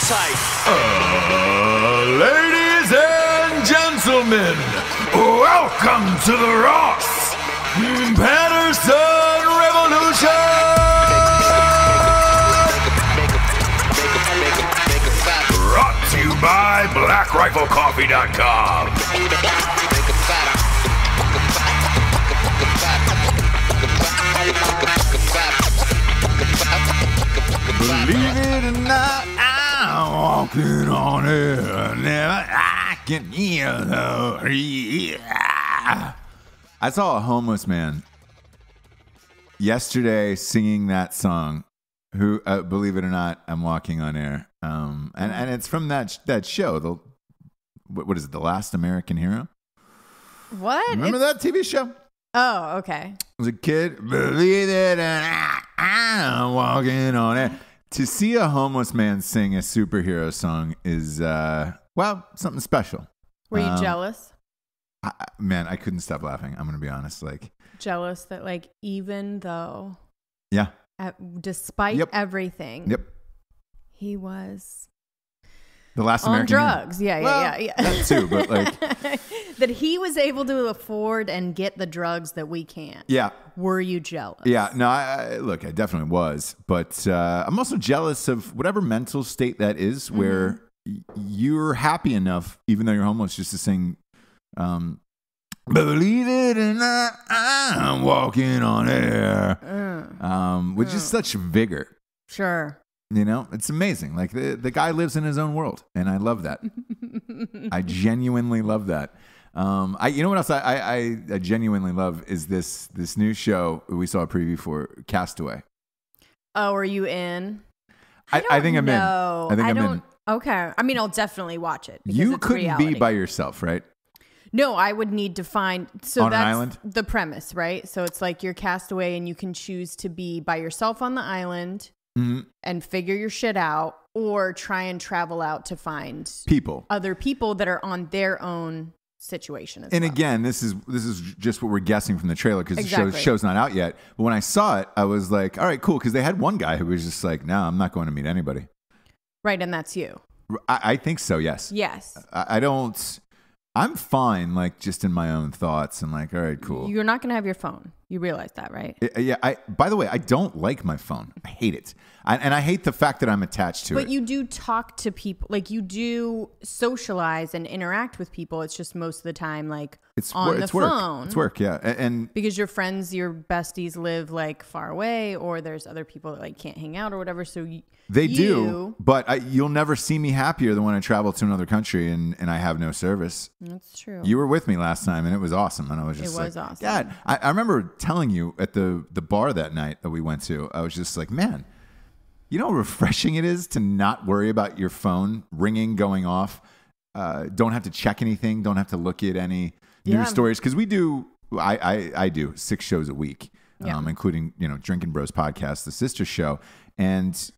tight. Ladies and gentlemen, welcome to the Ross Patterson Revolution! Brought to you by BlackRifleCoffee.com. Believe it or not, I'm walking on air. Never I can hear the. I saw a homeless man yesterday singing that song. Who, believe it or not, I'm walking on air. And it's from that show. What is it? The Last American Hero. What? Remember that TV show? Oh, okay. I was a kid. Believe it or not, I'm walking on air. To see a homeless man sing a superhero song is, something special. Were you jealous? I couldn't stop laughing. I'm going to be honest. Jealous that, even though. Yeah. Despite everything. Yep. He was. The Last on American drugs. Hero. Yeah. That too, but that he was able to afford and get the drugs that we can't. Yeah. Were you jealous? Yeah. No, I definitely was. But I'm also jealous of whatever mental state that is where you're happy enough, even though you're homeless, just to sing, believe it or not, I'm walking on air. With just such vigor. Sure. It's amazing. The guy lives in his own world, and I love that. I genuinely love that. You know what else I genuinely love is this new show we saw a preview for, Castaway. Oh, are you in? I think I'm in. I think I'm in. Okay. I mean, I'll definitely watch it. You couldn't be by yourself, right? No, I would need to find. So on that's an island? The premise, right? So it's like you're castaway, and you can choose to be by yourself on the island. Mm-hmm. And figure your shit out, or try and travel out to find other people that are on their own situation as well. Again, this is just what we're guessing from the trailer because the show's not out yet. But when I saw it, I was like, all right, cool, because they had one guy who was just like, no, I'm not going to meet anybody. Right, and that's you. I think so. Yes. Yes. I don't. I'm fine, just in my own thoughts, and all right, cool. You're not going to have your phone. You realize that, right? Yeah. By the way, I don't like my phone. I hate it. And I hate the fact that I'm attached to it. But you do talk to people. You do socialize and interact with people. It's just most of the time, on the phone. It's work, yeah. And because your friends, your besties live, far away, or there's other people that, can't hang out or whatever. So they do, but you'll never see me happier than when I travel to another country and I have no service. That's true. You were with me last time, and it was awesome. And I was just awesome. God, I remember telling you at the bar that night that we went to, I was just like, man, you know how refreshing it is to not worry about your phone ringing, going off. Don't have to check anything. Don't have to look at any news stories. Because we do, I do 6 shows a week, including, Drinking Bros podcast, the sister show. And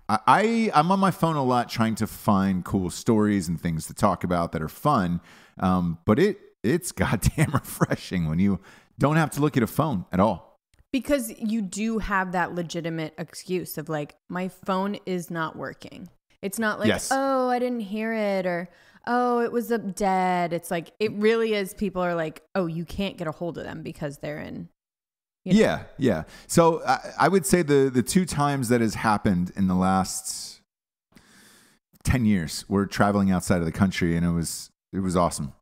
I'm on my phone a lot trying to find cool stories and things to talk about that are fun. But it's goddamn refreshing when you don't have to look at a phone at all. Because you do have that legitimate excuse of my phone is not working. It's not oh, I didn't hear it, or oh, it was dead. It's it really is. People are oh, you can't get a hold of them because they're in. Yeah. So I would say the 2 times that has happened in the last 10 years, we're traveling outside of the country, and it was awesome.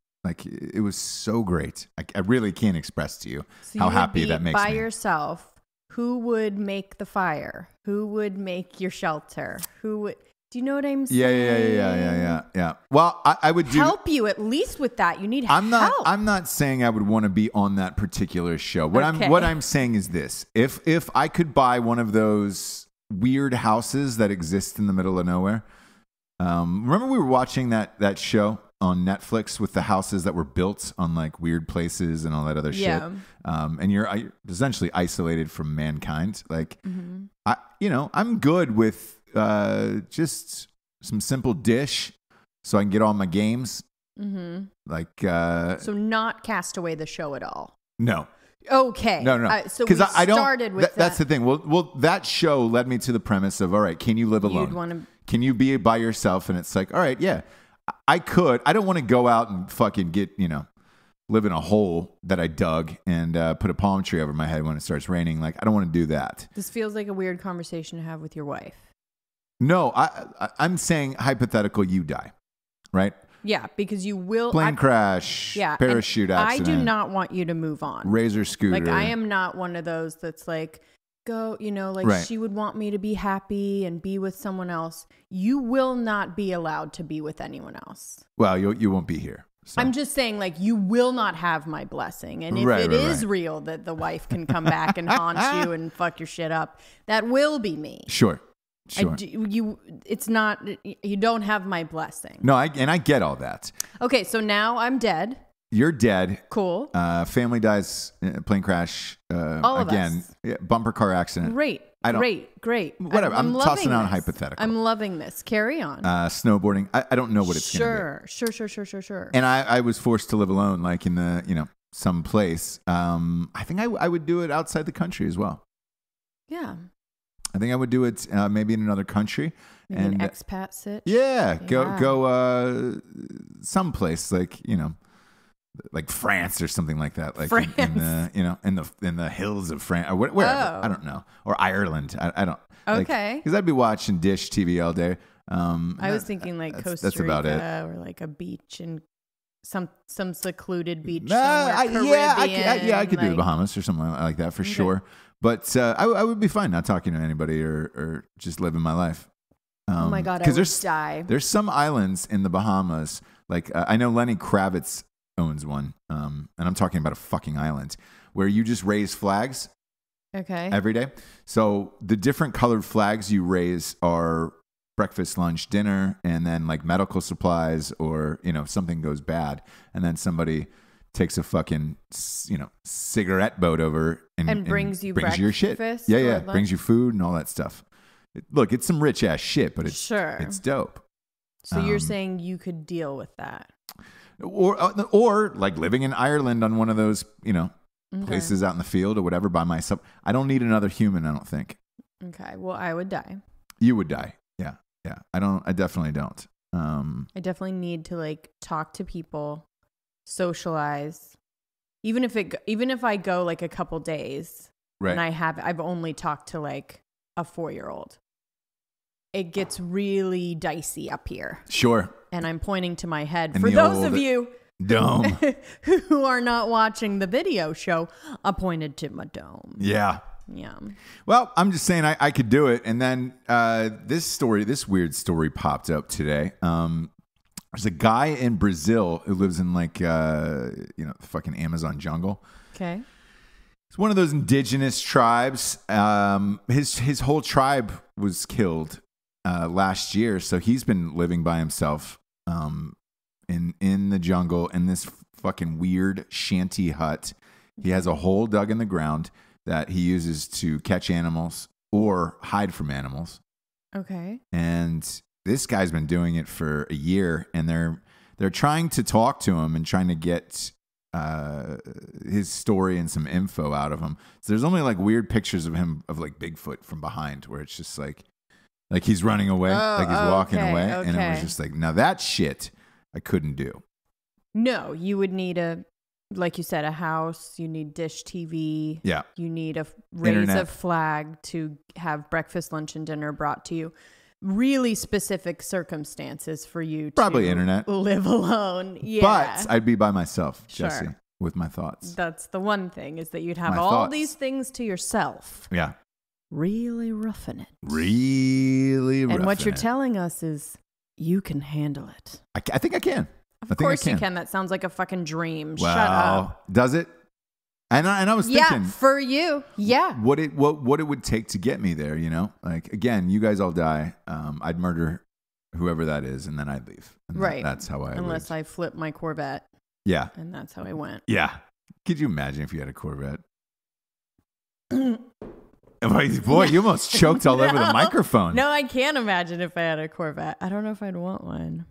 It was so great. I really can't express to you how happy that makes me. By yourself, who would make the fire? Who would make your shelter? Who would? Do you know what I'm saying? Yeah. Well, I would help you at least with that. You need help. I'm not saying I would want to be on that particular show. What I'm saying is this: if I could buy one of those weird houses that exist in the middle of nowhere. Remember we were watching that show on Netflix with the houses that were built on weird places and all that other shit. And you're essentially isolated from mankind. I'm good with just some simple dish so I can get all my games. So not Castaway the show at all. No. Okay. No. So we started with that. That's the thing. Well, that show led me to the premise of, all right, can you live alone? Can you be by yourself? And it's like, all right, yeah, I could. I don't want to go out and fucking get, live in a hole that I dug and put a palm tree over my head when it starts raining. Like, I don't want to do that. This feels like a weird conversation to have with your wife. No, I'm saying hypothetical, you die, right? Yeah, because you will. Plane crash, parachute accident. I do not want you to move on. Razor scooter. Like, I am not one of those that's like, go, right. She would want me to be happy and be with someone else. You will not be allowed to be with anyone else. Well, you won't be here. So. I'm just saying, like, you will not have my blessing. And if it is real that the wife can come back and haunt you and fuck your shit up, that will be me. Sure. It's not, you don't have my blessing. No, I get all that. Okay, so now I'm dead. You're dead. Cool. Family dies, plane crash. All of again, us. Yeah, bumper car accident. Great. Whatever. I'm tossing out hypothetical. I'm loving this. Carry on. Snowboarding. I don't know what it's going to be. Sure. And I was forced to live alone, like in the, some place. I think I would do it outside the country as well. Yeah. I think I would do it maybe in another country. Maybe an expat sit. Yeah. Go someplace like France or something like that, like France. in the hills of France or wherever. I don't know, or Ireland. I don't. Okay. Because I'd be watching Dish TV all day. I was thinking like Costa Rica, that's about it. Or like a beach and some secluded beach. I could do the Bahamas or something like that for sure. But I would be fine not talking to anybody or just living my life. Oh my God, I would die. There's some islands in the Bahamas, like I know Lenny Kravitz owns one, and I'm talking about a fucking island where you just raise flags every day. So the different colored flags you raise are breakfast, lunch, dinner, and then like medical supplies or, something goes bad. And then somebody takes a fucking, cigarette boat over and brings you your shit. Yeah. Brings you food and all that stuff. Look, it's some rich ass shit, but it's dope. So you're saying you could deal with that? Or like living in Ireland on one of those, places out in the field or whatever by myself. I don't need another human, I don't think. Okay. Well, I would die. You would die. Yeah. I definitely don't. I definitely need to like talk to people, socialize. Even if I go like a couple days and I've only talked to like a 4-year-old. It gets really dicey up here. Sure. And I'm pointing to my head. For those of you dome who are not watching the video show, I pointed to my dome. Yeah. Well, I'm just saying I could do it. And then this weird story popped up today. There's a guy in Brazil who lives in like, the fucking Amazon jungle. Okay. It's one of those indigenous tribes. His whole tribe was killed last year, so he's been living by himself in the jungle in this fucking weird shanty hut. He has a hole dug in the ground that he uses to catch animals or hide from animals. Okay. And this guy's been doing it for a year, and they're trying to talk to him and trying to get his story and some info out of him. So there's only like weird pictures of him of like Bigfoot from behind where it's just like he's running away, like he's walking away. And it was just like, now that shit I couldn't do. No, you would need like you said, a house, you need Dish TV. Yeah. You need raise a flag to have breakfast, lunch, and dinner brought to you. Really specific circumstances for you probably to internet live alone. Yeah. But I'd be by myself, Jessie, with my thoughts. That's the one thing, is that you'd have all these things to yourself. Yeah. Really roughing it. Really roughing it. And what you're telling us is you can handle it. I think I can. Of course you can. That sounds like a fucking dream. Well, shut up. Does it? And I was thinking, for you, what it would take to get me there, like again, you guys all die. I'd murder whoever that is, and then I'd leave. And right. That's how unless I flip my Corvette. Yeah. And that's how I went. Yeah. Could you imagine if you had a Corvette? Boy, you almost choked all over the microphone. No, I can't imagine if I had a Corvette. I don't know if I'd want one.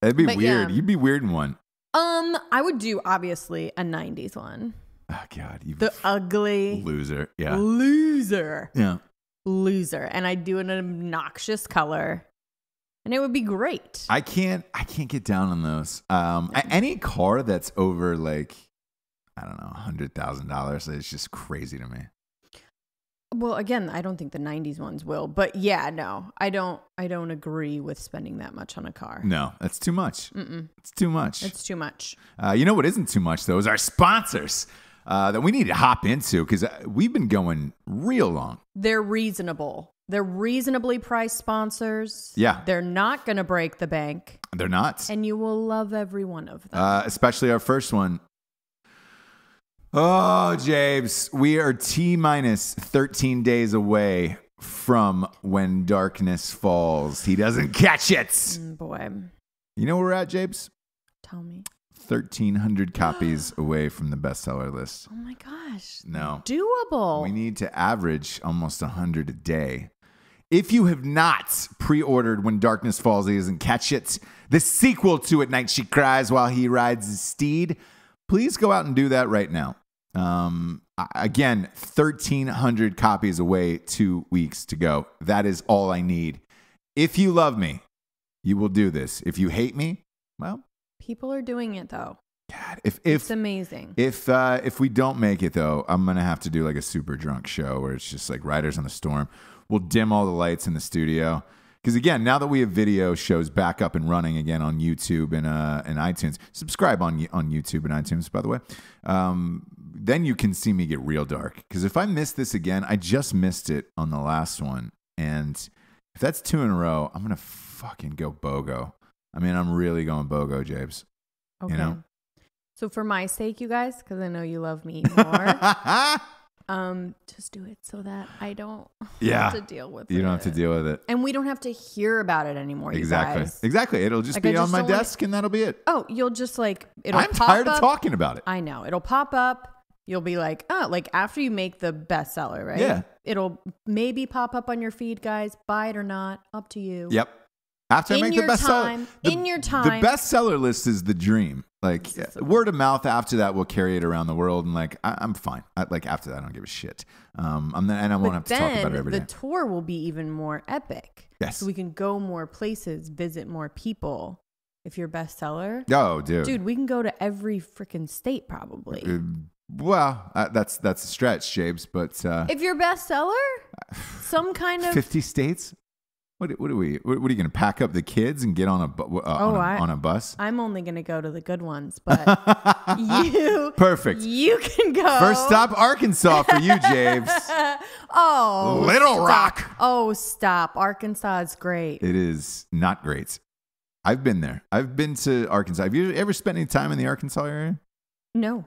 That'd be weird. Yeah. You'd be weird in one. I would do obviously a 90s one. Oh, God. You The ugly. loser. Yeah. Loser. Yeah. Loser. And I'd do an obnoxious color. And it would be great. I can't get down on those. Any car that's over like, I don't know, $100,000 is just crazy to me. Well, again, I don't think the 90s ones will, but yeah, no, I don't agree with spending that much on a car. No, that's too much. It's too much. It's too much. You know what isn't too much though is our sponsors that we need to hop into because we've been going real long. They're reasonable. They're reasonably priced sponsors. Yeah. They're not going to break the bank. They're not. And you will love every one of them. Especially our first one. Oh, James, we are T-minus 13 days away from When Darkness Falls. He doesn't catch it. Boy. You know where we're at, James? Tell me. 1,300 copies away from the bestseller list. Oh, my gosh. No. Doable. We need to average almost 100 a day. If you have not pre-ordered When Darkness Falls, He Doesn't Catch It, the sequel to At Night She Cries While He Rides His Steed, please go out and do that right now. Again, 1,300 copies away, 2 weeks to go. That is all I need. If you love me, you will do this. If you hate me, well, people are doing it though. God, it's amazing. If we don't make it though, I'm gonna have to do like a super drunk show where it's just like Riders on the Storm. We'll dim all the lights in the studio. Because again, now that we have video shows back up and running again on YouTube and iTunes, subscribe on YouTube and iTunes, by the way. Then you can see me get real dark. Because if I miss this again, I just missed it on the last one, and if that's 2 in a row, I'm gonna fucking go BOGO. I mean, I'm really going BOGO, James. Okay. You know? So for my sake, you guys, because I know you love me more. Just do it so that I don't have to deal with it. You don't have to deal with it. And we don't have to hear about it anymore, Exactly. you guys. Exactly. It'll just be on my desk and that'll be it. Oh, you'll just like, it'll I'm pop tired up. of talking about it. I know. It'll pop up. You'll be like, oh, like after you make the bestseller, right? Yeah. It'll maybe pop up on your feed, guys. Buy it or not. Up to you. Yep. After I make the bestseller. In your time. The bestseller list is the dream. Like word of mouth after that will carry it around the world. And like, I'm fine. Like after that, I don't give a shit. And I won't have to talk about it every day. The tour will be even more epic. Yes. So we can go more places, visit more people. If you're bestseller. Oh, dude. Dude, we can go to every freaking state probably. Well, that's a stretch, James. But if you're bestseller, some kind of 50 states. What are you going to pack up the kids and get on a bus? I'm only going to go to the good ones, but you perfect. You can go. First stop, Arkansas for you, James. Oh, Little Rock. Oh, stop. Arkansas is great. It is not great. I've been there. I've been to Arkansas. Have you ever spent any time in the Arkansas area? No.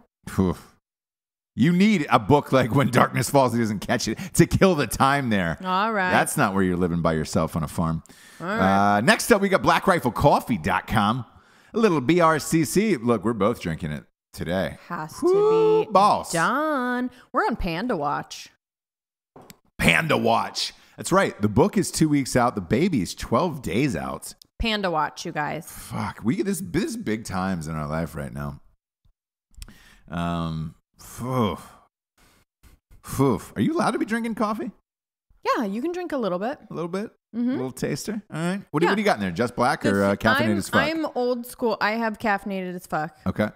You need a book like When Darkness Falls, He Doesn't Catch It to kill the time there. All right. That's not where you're living by yourself on a farm. All right. Next up, we got BlackRifleCoffee.com. A little BRCC. Look, we're both drinking it today. Has to be boss. done. We're on Panda Watch. Panda Watch. That's right. The book is 2 weeks out. The baby is 12 days out. Panda Watch, you guys. Fuck. We get this big times in our life right now. Are you allowed to be drinking coffee? Yeah, you can drink a little bit. A little bit? Mm-hmm. A little taster? All right. What do you got in there? Just black or caffeinated as fuck? I'm old school. I have caffeinated as fuck. Okay.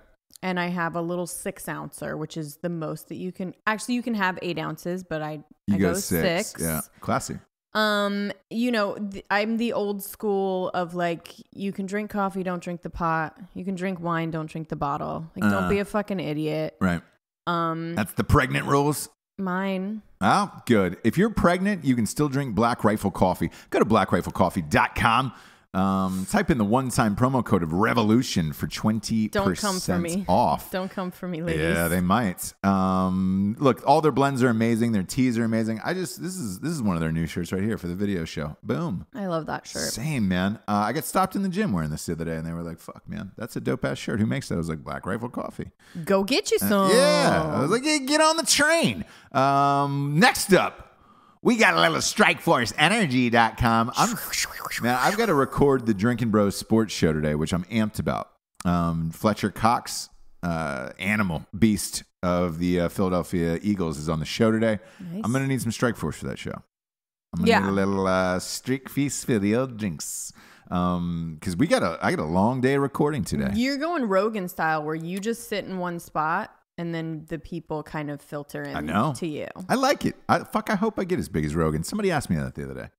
And I have a little 6-ouncer, which is the most that you can. Actually, you can have 8 ounces, but I go 6. Yeah. Classy. You know, I'm the old school of like, you can drink coffee, don't drink the pot. You can drink wine, don't drink the bottle. Like, don't be a fucking idiot. Right. That's the pregnant rules. Mine. Oh, good. If you're pregnant, you can still drink Black Rifle Coffee. Go to blackriflecoffee.com. Type in the one-time promo code of REVOLUTION for 20% Don't come for me. off. Don't come for me, ladies. Yeah, they might. Look, all their blends are amazing. Their teas are amazing. This is one of their new shirts right here for the video show. Boom. I love that shirt. Same, man. I got stopped in the gym wearing this the other day, and they were like, "Fuck, man, that's a dope ass shirt. Who makes that?" I was like, "Black Rifle Coffee." Go get you some. Yeah, I was like, "Yeah, get on the train." Next up. We got a little StrikeForceEnergy.com. Man, I've got to record the Drinking Bros sports show today, which I'm amped about. Fletcher Cox animal beast of the Philadelphia Eagles is on the show today. Nice. I'm going to need some Strike Force for that show. I'm going to need a little streak feast for the old drinks. Because I got a long day of recording today. You're going Rogan style where you just sit in one spot and then the people kind of filter in to you. I like it. I hope I get as big as Rogan. Somebody asked me that the other day.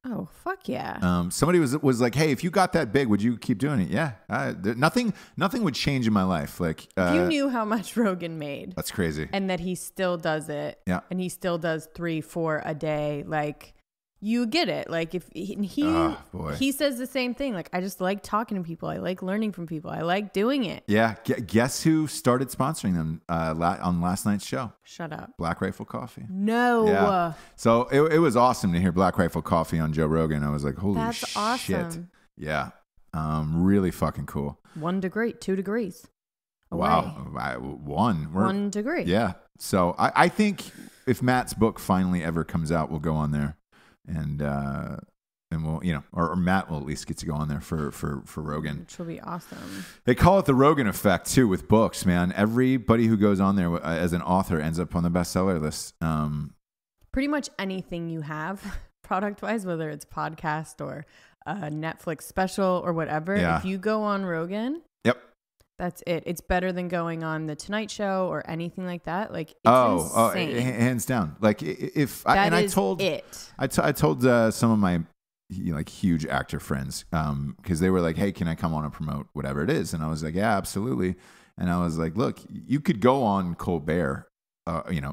Oh, fuck yeah. Somebody was like, hey, if you got that big, would you keep doing it? Yeah. Nothing would change in my life. Like, you knew how much Rogan made. That's crazy. And that he still does it. Yeah. And he still does 3-4 a day. Like, you get it. Like, if he says the same thing. Like, I just like talking to people. I like learning from people. I like doing it. Yeah. Guess who started sponsoring them on last night's show? Shut up. Black Rifle Coffee. No. Yeah. So it was awesome to hear Black Rifle Coffee on Joe Rogan. I was like, holy shit. That's awesome. Yeah. Really fucking cool. 1 degree, 2 degrees. Away. Wow. 1 degree. Yeah. So I think if Matt's book finally ever comes out, we'll go on there. And we'll, or Matt will at least get to go on there for Rogan. Which will be awesome. They call it the Rogan effect too with books, man. Everybody who goes on there as an author ends up on the bestseller list. Pretty much anything you have product wise, whether it's podcast or a Netflix special or whatever. Yeah. If you go on Rogan, yep. That's it. It's better than going on the Tonight Show or anything like that. Like, it's insane. Hands down. Like, I told some of my huge actor friends because they were like, "Hey, can I come on and promote whatever it is?" And I was like, "Yeah, absolutely." And I was like, "Look, you could go on Colbert,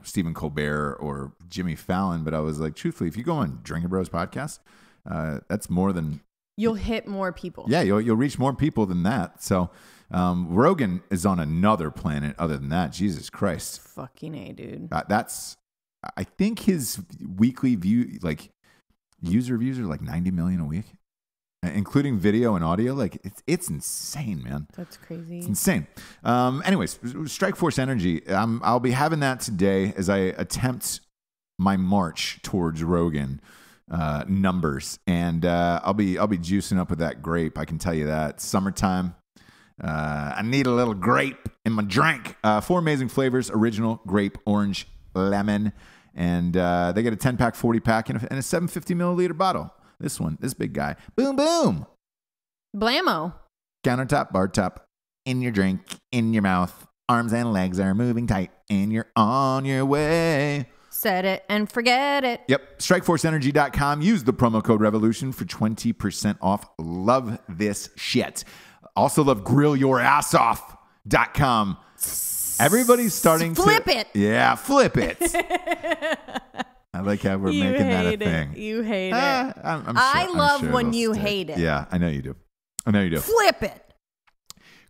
Stephen Colbert or Jimmy Fallon," but I was like, truthfully, if you go on Drinking Bros podcast, that's more than you'll hit more people. Yeah, you'll reach more people than that. So. Rogan is on another planet other than that. Jesus Christ. Fucking A, dude. I think his weekly user views are like 90 million a week, including video and audio. Like it's insane, man. That's crazy. It's insane. Anyways, Strike Force Energy. I'll be having that today as I attempt my march towards Rogan numbers. And I'll be juicing up with that grape. I can tell you that. Summertime. I need a little grape in my drink. 4 amazing flavors: original, grape, orange, lemon, and they get a 10-pack, 40-pack, and a 750 milliliter bottle. This big guy. Boom, boom. Blammo. Countertop, bar top, in your drink, in your mouth. Arms and legs are moving tight, and you're on your way. Set it and forget it. Yep. StrikeForceEnergy.com. Use the promo code REVOLUTION for 20% off. Love this shit. Also love GrillYourAssOff.com. Everybody's starting flip it. Yeah, flip it. I like how we're making that a thing. You hate it. I love when you hate it. Yeah, I know you do. Flip it.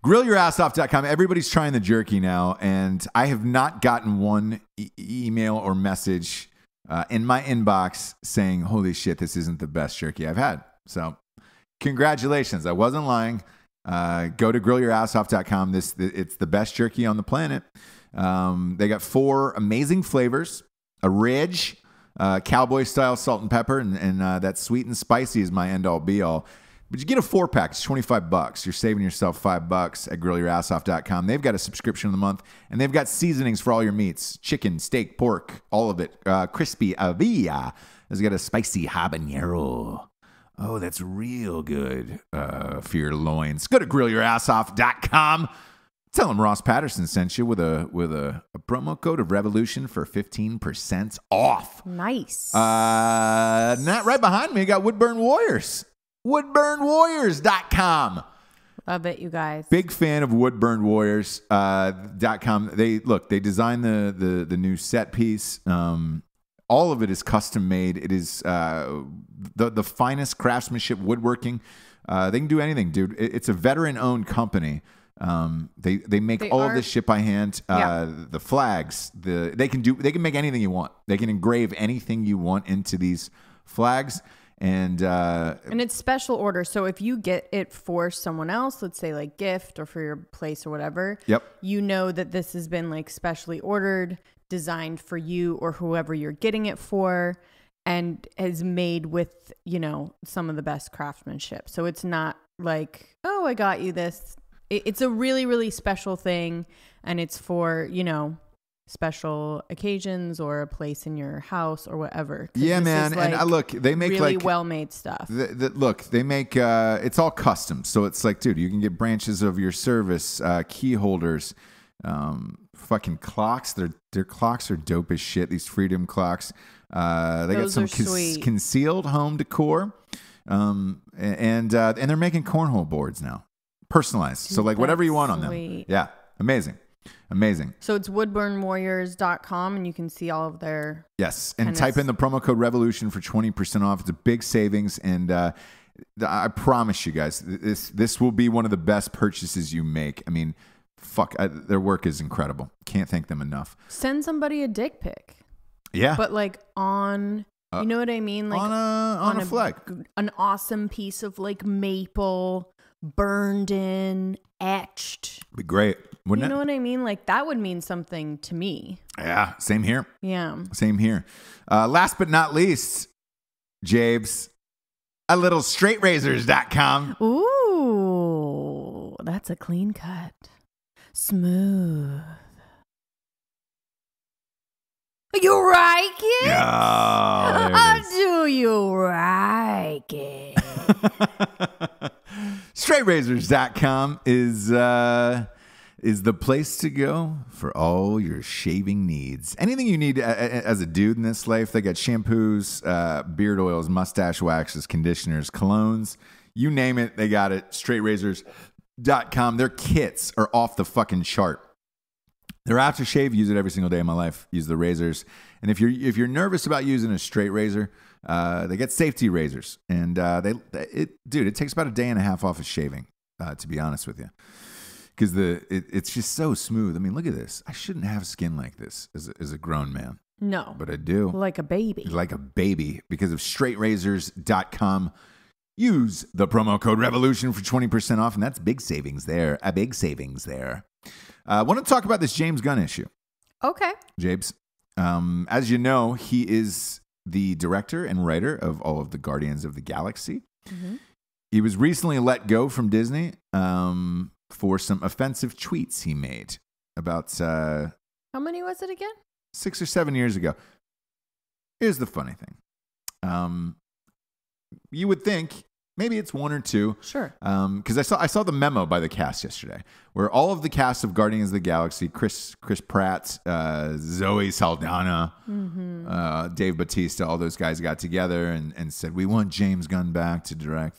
GrillYourAssOff.com. Everybody's trying the jerky now, and I have not gotten one email or message in my inbox saying, holy shit, this isn't the best jerky I've had. So congratulations. I wasn't lying. Go to GrillYourAssOff.com. It's the best jerky on the planet. They got 4 amazing flavors: a ridge, cowboy style salt and pepper, and that sweet and spicy is my end all be all. But you get a 4-pack. It's $25. You're saving yourself $5 at GrillYourAssOff.com. They've got a subscription of the month, and they've got seasonings for all your meats: chicken, steak, pork, all of it. Crispy Avilla has got a spicy habanero. Oh, that's real good for your loins. Go to GrillYourAssOff.com. Tell them Ross Patterson sent you with a promo code of Revolution for 15% off. Nice. Not right behind me, I got Woodburn Warriors. WoodburnWarriors.com. Love it, you guys. Big fan of WoodburnWarriors.com. They designed the new set piece. All of it is custom made. It is the finest craftsmanship woodworking. They can do anything, dude. It's a veteran-owned company. They make all of this shit by hand. The flags. They can make anything you want. They can engrave anything you want into these flags. And it's special order. So if you get it for someone else, let's say like gift or for your place or whatever, you know that this has been like specially ordered, designed for you or whoever you're getting it for, and is made with, some of the best craftsmanship. So it's not like, oh, I got you this. It's a really, really special thing. And it's for, special occasions or a place in your house or whatever. Yeah, man. And look, they make really well-made stuff. Look, they make, it's all custom. So it's like, dude, you can get branches of your service, key holders, fucking clocks. Their clocks are dope as shit. These Freedom clocks. They got some concealed home decor. And they're making cornhole boards now. Personalized. So like whatever you want on them. Yeah. Amazing. So it's woodburnwarriors.com and you can see all of their... Yes. And type in the promo code REVOLUTION for 20% off. It's a big savings. And I promise you guys, this will be one of the best purchases you make. I mean, their work is incredible. Can't thank them enough. Send somebody a dick pic. Yeah. But like on... you know what I mean? Like on a flag. An awesome piece of like maple, burned in, etched. Be great. Wouldn't you know what I mean? Like that would mean something to me. Yeah. Same here. Yeah. Same here. Last but not least, James, a little straightrazors.com. Ooh, that's a clean cut. Smooth. You like it? Oh, do you like it? straightrazors.com is the place to go for all your shaving needs. Anything you need as a dude in this life. They got shampoos, beard oils, mustache waxes, conditioners, colognes. You name it, they got it. straightrazors.com. Their kits are off the fucking chart. Their aftershave, use it every single day of my life. Use the razors. And if you're nervous about using a straight razor, they get safety razors. And it takes about a day and a half off of shaving, to be honest with you. Because it's just so smooth. I mean, look at this. I shouldn't have skin like this as a grown man. No. But I do. Like a baby. Like a baby. Because of straightrazors.com. Use the promo code REVOLUTION for 20% off. And that's big savings there. A big savings there. I want to talk about this James Gunn issue. Okay. James, as you know, he is the director and writer of all of the Guardians of the Galaxy. Mm-hmm. He was recently let go from Disney for some offensive tweets he made about... How many was it again? 6 or 7 years ago. Here's the funny thing. You would think... Maybe it's 1 or 2. Sure. Because I saw the memo by the cast yesterday, where all of the cast of Guardians of the Galaxy, Chris Pratt, Zoe Saldana, Dave Bautista, all those guys got together and said, we want James Gunn back to direct,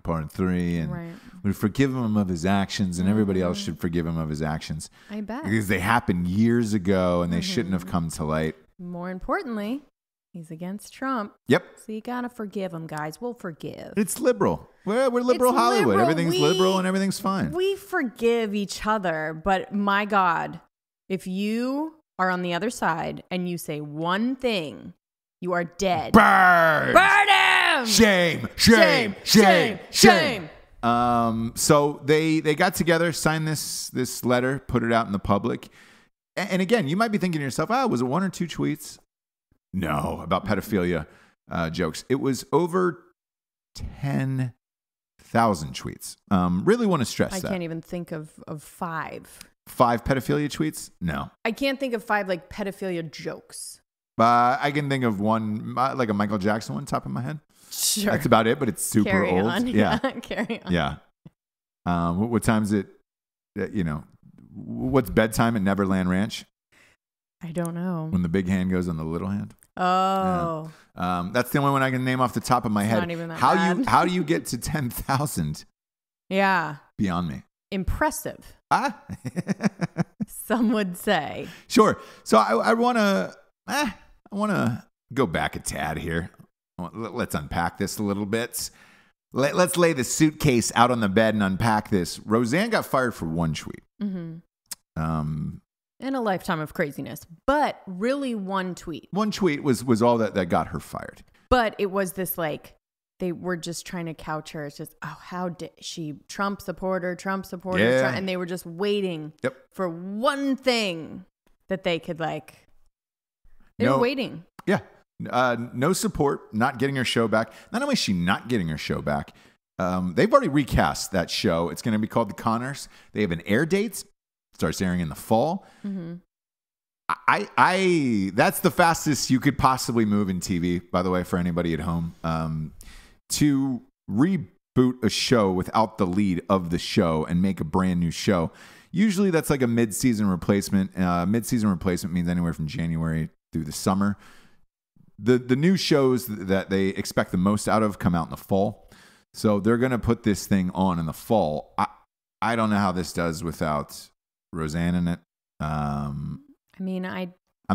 part 3, and we forgive him of his actions, and everybody else should forgive him of his actions. I bet. Because they happened years ago, and they shouldn't have come to light. More importantly, he's against Trump. Yep. So you got to forgive him, guys. We'll forgive. It's liberal. We're liberal it's Hollywood. Liberal. Everything's liberal and everything's fine. We forgive each other. But my God, if you are on the other side and you say one thing, you are dead. Burn! Burn him! Shame! Shame! Shame! Shame! So they got together, signed this letter, put it out in the public. And again, you might be thinking to yourself, was it 1 or 2 tweets? No, about pedophilia jokes. It was over 10,000 tweets. Really want to stress that. I can't even think of 5. 5 pedophilia tweets? No. I can't think of 5 like pedophilia jokes. I can think of one, like a Michael Jackson one, top of my head. Sure. That's about it, but it's super Carry old. On. Yeah. Carry on. Yeah. What time is it? What's bedtime at Neverland Ranch? I don't know. When the big hand goes on the little hand. Oh. Yeah. That's the only one I can name off the top of my head. Not even that bad. How do you get to 10,000? Yeah. Beyond me. Impressive. Ah. Some would say. Sure. So I want to go back a tad here. Let's unpack this a little bit. Let's lay the suitcase out on the bed and unpack this. Roseanne got fired for 1 tweet. Mm-hmm. In a lifetime of craziness, but really 1 tweet. 1 tweet was all that got her fired. But it was this like, they were just trying to couch her. It's just, how did she, Trump supporter, yeah. and they were just waiting for one thing that they could like, they were waiting. Yeah. No support, not getting her show back. Not only is she not getting her show back, They've already recast that show. It's going to be called The Conners. They have an air date. Starts airing in the fall. Mm-hmm. That's the fastest you could possibly move in TV, by the way, for anybody at home. To reboot a show without the lead of the show and make a brand new show. Usually that's like a mid-season replacement. Mid-season replacement means anywhere from January through the summer. The new shows that they expect the most out of come out in the fall. So they're going to put this thing on in the fall. I don't know how this does without Roseanne in it. I'm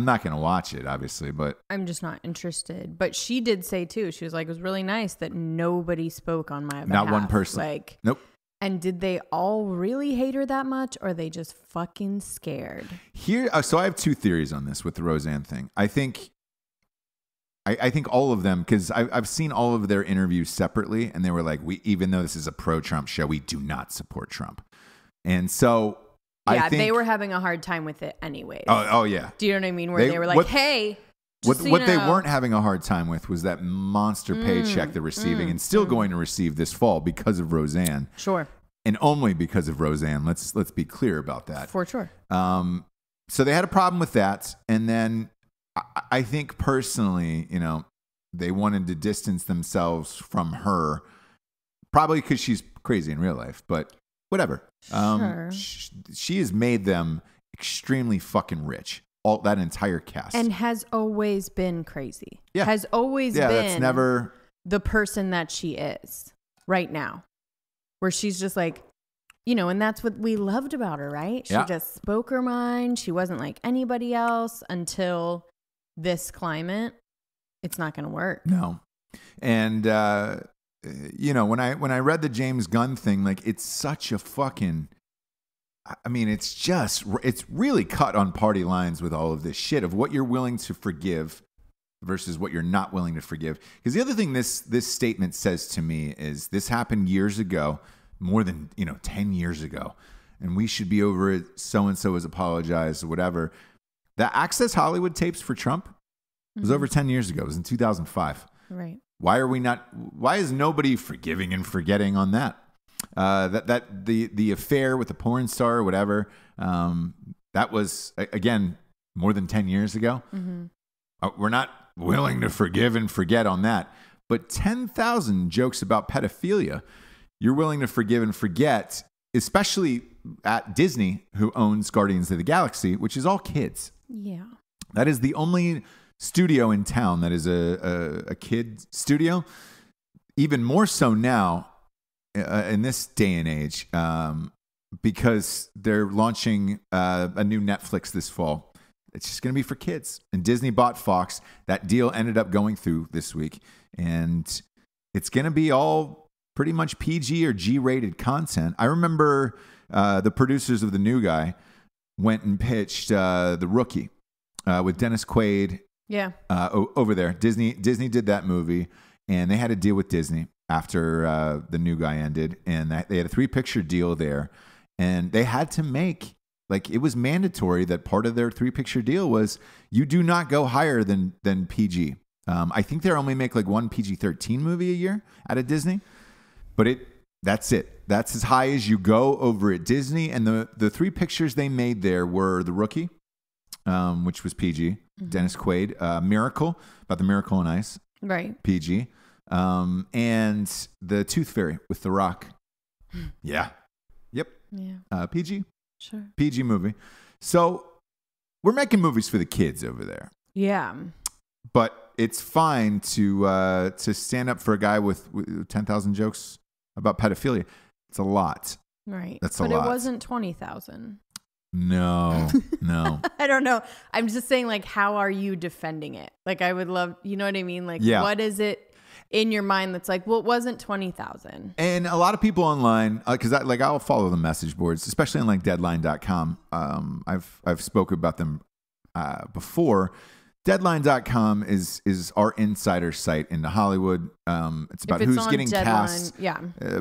not going to watch it, obviously, but I'm just not interested. But she did say too, she was like, it was really nice that nobody spoke on my behalf. Not one person. Like, nope. And did they all really hate her that much, or are they just fucking scared? So I have two theories on this with the Roseanne thing. I think all of them, because I've seen all of their interviews separately, and they were like, even though this is a pro-Trump show, we do not support Trump. And so yeah, they were having a hard time with it anyways. Oh yeah. Do you know what I mean? Where they were like, hey. What they weren't having a hard time with was that monster paycheck they're receiving and still going to receive this fall because of Roseanne. Sure. And only because of Roseanne. Let's be clear about that. For sure. So they had a problem with that. And then I think personally, they wanted to distance themselves from her, probably because she's crazy in real life, but whatever. Sure. She has made them extremely fucking rich. All that entire cast. And has always been crazy. Yeah. Has always been that's never the person that she is right now. Where she's just like, and that's what we loved about her, right? She just spoke her mind. She wasn't like anybody else until this climate. It's not going to work. No. And, when I read the James Gunn thing, like it's such a fucking... it's really cut on party lines with all of this shit of what you're willing to forgive versus what you're not willing to forgive. Because the other thing this statement says to me is this happened years ago, more than 10 years ago, and we should be over it. So-and-so has apologized or whatever. The Access Hollywood tapes for Trump was over 10 years ago. It was in 2005. Right. Why is nobody forgiving and forgetting on that? The affair with the porn star or whatever, that was, again, more than 10 years ago. Mm-hmm. We're not willing to forgive and forget on that. But 10,000 jokes about pedophilia, you're willing to forgive and forget, especially at Disney, who owns Guardians of the Galaxy, which is all kids. Yeah. That is the only studio in town that is a kid studio. Even more so now, in this day and age, because they're launching a new Netflix this fall. It's just going to be for kids. And Disney bought Fox. That deal ended up going through this week. And it's going to be all pretty much PG or G-rated content. I remember the producers of The New Guy went and pitched The Rookie with Dennis Quaid. Yeah. Over there. Disney did that movie, and they had a deal with Disney after The New Guy ended, and they had a 3-picture deal there, and they had to make, like, it was mandatory that part of their 3-picture deal was you do not go higher than PG. I think they only make like one PG-13 movie a year out of Disney, but that's it. That's as high as you go over at Disney, and the 3 pictures they made there were The Rookie, which was PG, Dennis Quaid, Miracle, about the Miracle on Ice, right, PG. And The Tooth Fairy with The Rock. Yeah. Yep. Yeah. PG. Sure. PG movie. So we're making movies for the kids over there. Yeah. But it's fine to stand up for a guy with 10,000 jokes about pedophilia. It's a lot. Right. That's a lot. But it wasn't 20,000. No. I don't know. I'm just saying, like, how are you defending it? Like, I would love, you know what I mean? Like, what is it in your mind that's like, well, it wasn't 20,000? And a lot of people online, because I'll follow the message boards, especially on like Deadline.com. I've spoken about them before. Deadline.com is our insider site into Hollywood. It's about who's getting cast,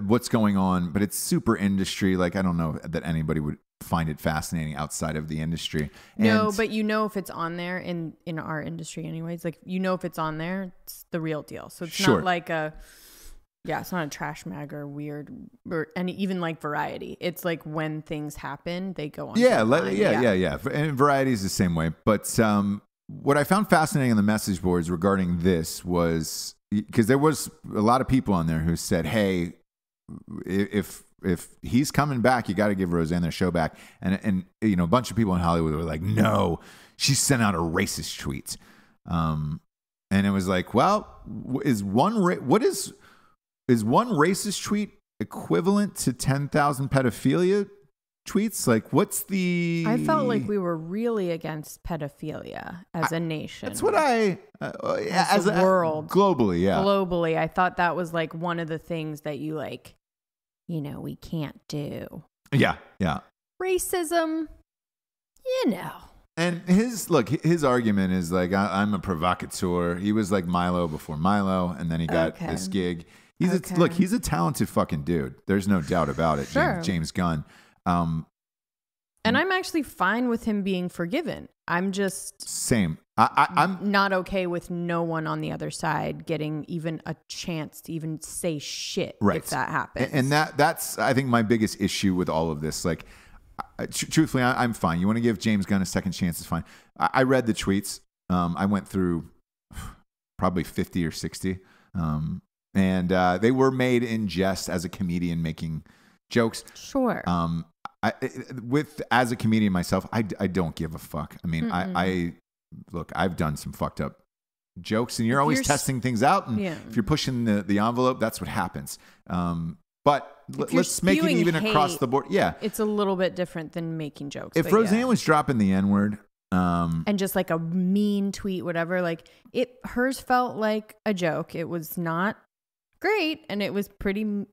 what's going on, but it's super industry. Like, I don't know that anybody would find it fascinating outside of the industry. No, but if it's on there in our industry anyways, like, if it's on there, it's the real deal. So it's not like Yeah, it's not a trash mag or weird, and even like Variety. It's like when things happen, they go on. Yeah. And Variety is the same way. But what I found fascinating on the message boards regarding this was because there was a lot of people on there who said, hey, if he's coming back, you got to give Roseanne their show back. And you know, a bunch of people in Hollywood were like, no, she sent out a racist tweet. And it was like, well, is one racist tweet equivalent to 10,000 pedophilia tweets? Like, what's the... I felt like we were really against pedophilia as a nation. That's what as a world. Globally, yeah. Globally, I thought that was like one of the things that you like, you know, we can't do. Yeah, yeah. Racism, you know. And his argument is like, I'm a provocateur. He was like Milo before Milo, and then he got this gig. He's a talented fucking dude. There's no doubt about it. Sure. James Gunn. And I'm actually fine with him being forgiven. I'm just same. I'm not okay with no one on the other side getting even a chance to even say shit if that happens. And that's I think my biggest issue with all of this. Like, truthfully, I'm fine. You want to give James Gunn a second chance? It's fine. I read the tweets. I went through probably 50 or 60. And they were made in jest as a comedian making jokes. Sure. As a comedian myself, I don't give a fuck. I mean, look, I've done some fucked up jokes, and you're always testing things out. And if you're pushing the envelope, that's what happens. But let's make it even across the board. Yeah. It's a little bit different than making jokes. If Roseanne was dropping the N-word, and just like a mean tweet, whatever, like hers felt like a joke. It was not great, and it was pretty,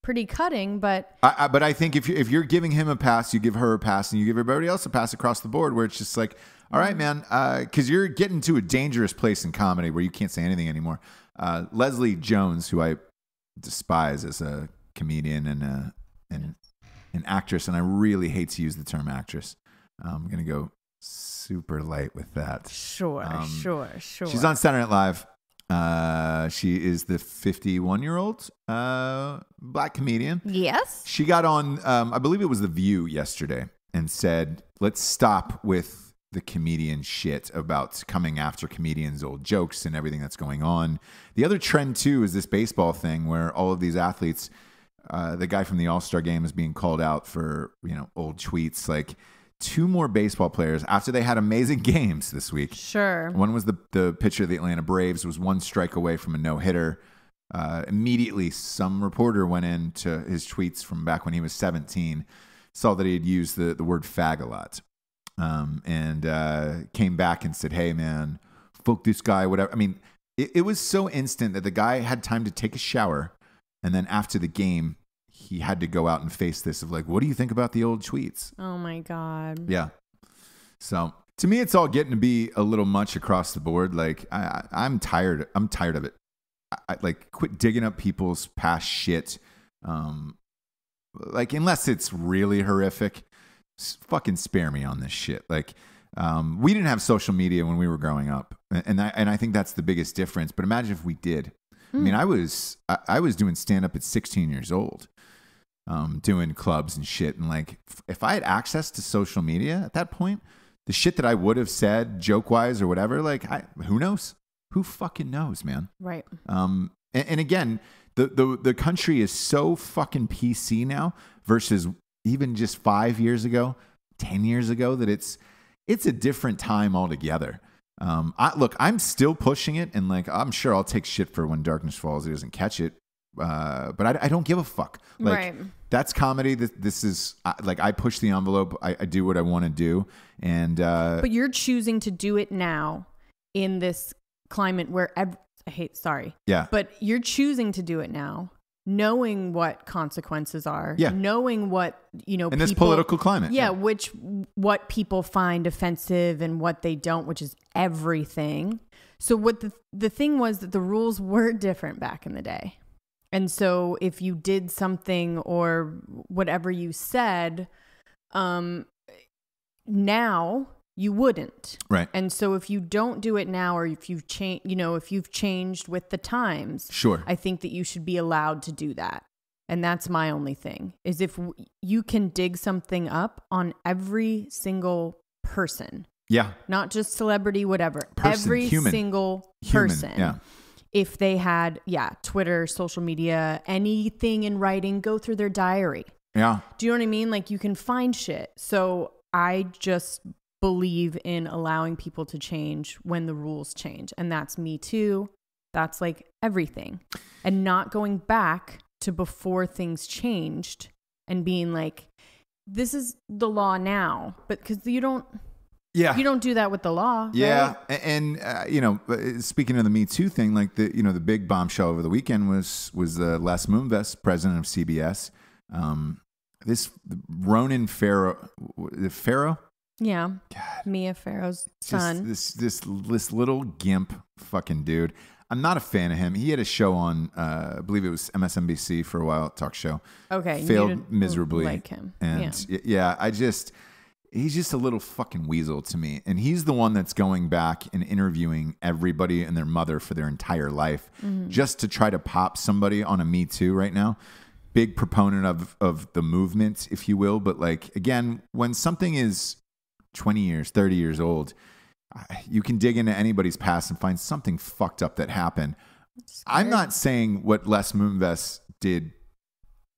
pretty cutting, but I think if you're giving him a pass, you give her a pass, and you give everybody else a pass across the board, where it's just like, all right, man, because you're getting to a dangerous place in comedy where you can't say anything anymore. Leslie Jones, who I despise as a comedian and an actress, and I really hate to use the term actress. I'm gonna go super light with that. Sure. She's on Saturday Night Live. She is the 51-year-old black comedian. Yes. She got on, I believe it was The View yesterday, and said, let's stop with the comedian shit about coming after comedians' old jokes and everything that's going on. The other trend, too, is this baseball thing where all of these athletes, the guy from the All-Star game is being called out for, old tweets. Like, 2 more baseball players after they had amazing games this week. Sure. One was the pitcher of the Atlanta Braves, was 1 strike away from a no-hitter. Immediately, some reporter went into his tweets from back when he was 17, saw that he had used the word fag a lot, and came back and said, hey, man, fuck this guy, whatever. I mean, it was so instant that the guy had time to take a shower, and then after the game, he had to go out and face this of like, what do you think about the old tweets? Oh my God. Yeah. So to me, it's all getting to be a little much across the board. Like I'm tired of it. I like, quit digging up people's past shit. Like, unless it's really horrific, fucking spare me on this shit. Like, we didn't have social media when we were growing up. And I think that's the biggest difference. But imagine if we did. I mean, I was doing stand-up at 16 years old. Doing clubs and shit, and like if I had access to social media at that point, the shit that I would have said joke wise or whatever, like who knows? Who fucking knows, man? Right. And again, the country is so fucking PC now versus even just 5 years ago, 10 years ago, that it's a different time altogether. I'm still pushing it, and like I'm sure I'll take shit for When Darkness Falls. He doesn't catch it. But I don't give a fuck. Like, right. That's comedy. This is like, I push the envelope. I do what I want to do. And but you're choosing to do it now in this climate where yeah. But you're choosing to do it now, knowing what consequences are. Yeah. Knowing what in this political climate. Yeah. What people find offensive and what they don't, which is everything. So what the thing was that the rules were different back in the day. And so if you did something or whatever you said, now you wouldn't. Right. And so if you don't do it now, or if you've changed, if you've changed with the times, sure, I think that you should be allowed to do that. And that's my only thing, is if you can dig something up on every single person. Yeah. Not just celebrity, whatever. Every single person. Yeah. If they had, Twitter, social media, anything in writing, go through their diary. Yeah. Do you know what I mean? Like, you can find shit. So I just believe in allowing people to change when the rules change. And that's MeToo. That's like everything. And not going back to before things changed and being like, this is the law now. But because you don't do that with the law. Yeah. Right? And, speaking of the Me Too thing, like the big bombshell over the weekend was Les Moonves, president of CBS. This Ronan Farrow. Yeah. God. Mia Farrow's son. This little gimp fucking dude. I'm not a fan of him. He had a show on, I believe it was MSNBC for a while, talk show. Okay. Failed miserably. Like him. And he's just a little fucking weasel to me. And he's the one that's going back and interviewing everybody and their mother for their entire life just to try to pop somebody on a Me Too right now. Big proponent of the movement, if you will. But like, again, when something is 20 years, 30 years old, you can dig into anybody's past and find something fucked up that happened. I'm not saying what Les Moonves did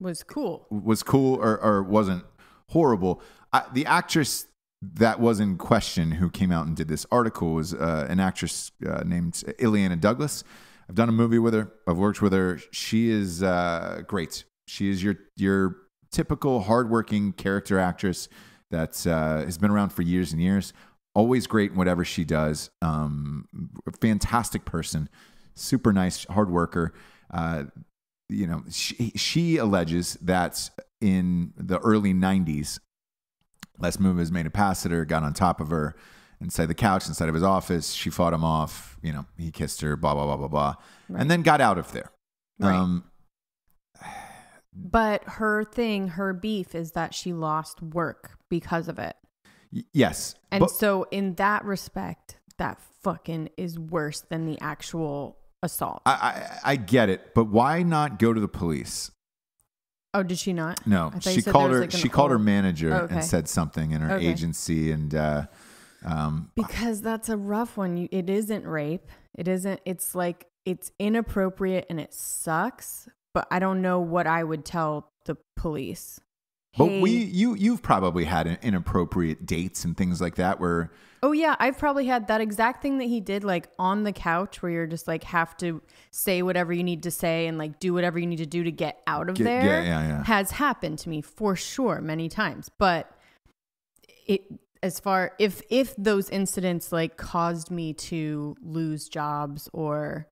was cool or wasn't horrible. The actress that was in question who came out and did this article was an actress named Ileana Douglas. I've done a movie with her. I've worked with her. She is great. She is your typical hardworking character actress that has been around for years and years. Always great in whatever she does. Fantastic person. Super nice, hard worker. She alleges that in the early 90s, Les Moonves made a pass at her, got on top of her inside the couch, inside of his office. She fought him off. He kissed her, blah, blah, blah, blah, blah. Right. And then got out of there. Right. But her beef is that she lost work because of it. Yes. And so in that respect, that fucking is worse than the actual assault. I get it, but why not go to the police? Oh, did she not? No, she called her. She called her manager and said something in her agency, and because that's a rough one. It isn't rape. It isn't. It's like it's inappropriate and it sucks. But I don't know what I would tell the police. But you've probably had inappropriate dates and things like that where. Oh yeah, I've probably had that exact thing that he did, like on the couch, where you're just like have to say whatever you need to say and like do whatever you need to do to get out of there. Yeah. Has happened to me for sure many times. But if those incidents like caused me to lose jobs or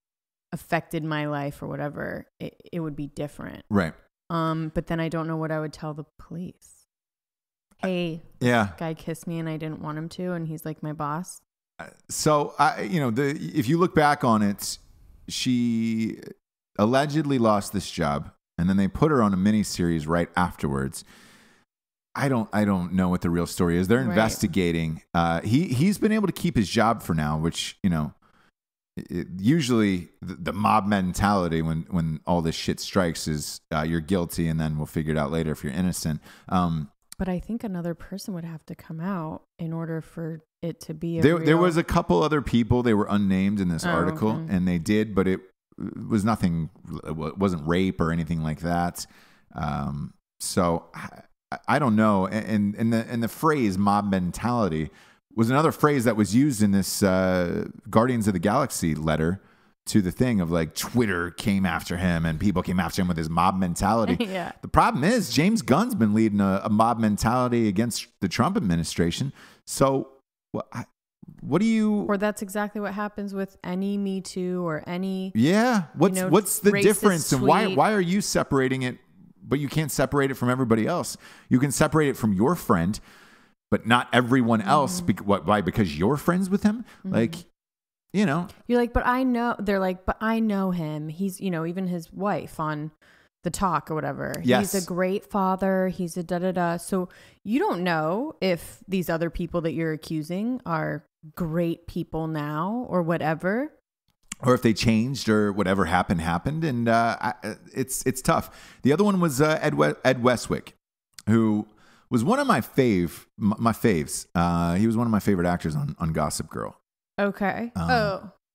affected my life or whatever, it would be different. Right. But then I don't know what I would tell the police. Hey, this guy kissed me and I didn't want him to, and he's like my boss. So if you look back on it, she allegedly lost this job, and then they put her on a miniseries right afterwards. I don't know what the real story is. They're investigating. He's been able to keep his job for now, which usually the mob mentality when all this shit strikes is you're guilty and then we'll figure it out later if you're innocent. But I think another person would have to come out in order for it to be there was a couple other people. They were unnamed in this article, and they did, but it was nothing. It wasn't rape or anything like that. So I don't know. And the phrase mob mentality was another phrase that was used in this Guardians of the Galaxy letter to the thing of like Twitter came after him and people came after him with his mob mentality. Yeah. The problem is James Gunn's been leading a mob mentality against the Trump administration. So what do you... Or that's exactly what happens with any Me Too or any... Yeah. What's the difference? Tweet. And why are you separating it, but you can't separate it from everybody else? You can separate it from your friend, but not everyone else. Why? Because you're friends with him? Like... You're like, but I know, they're like, but I know him. He's, even his wife on the talk or whatever. Yes. He's a great father. He's a da-da-da. So you don't know if these other people that you're accusing are great people now or whatever. Or if they changed or whatever happened. And it's tough. The other one was Ed Westwick, who was one of my faves. He was one of my favorite actors on Gossip Girl. Okay.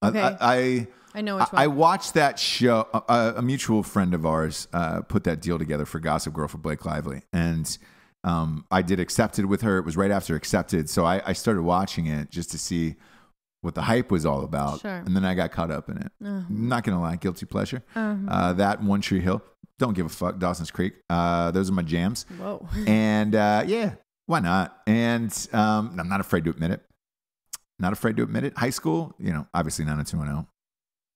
Okay. I know which one. I watched that show. A mutual friend of ours put that deal together for Gossip Girl for Blake Lively. And I did Accepted with her. It was right after Accepted. So I started watching it just to see what the hype was all about. Sure. And then I got caught up in it. Not going to lie. Guilty pleasure. That and One Tree Hill. Don't give a fuck. Dawson's Creek. Those are my jams. Whoa. And yeah, why not? And I'm not afraid to admit it. High school, obviously 90210.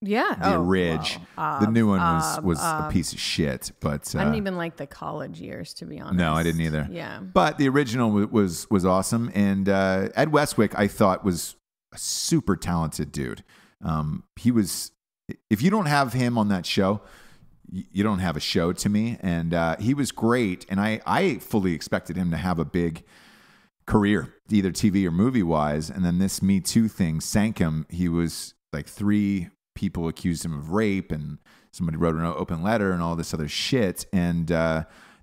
Yeah. The Ridge. The new one was a piece of shit. But I didn't even like the college years, to be honest. No, I didn't either. Yeah. But the original was awesome. And Ed Westwick, I thought, was a super talented dude. He was. If you don't have him on that show, you don't have a show to me. And he was great. And I fully expected him to have a big career, either TV or movie wise. And then this Me Too thing sank him. He was like 3 people accused him of rape, and somebody wrote an open letter and all this other shit. And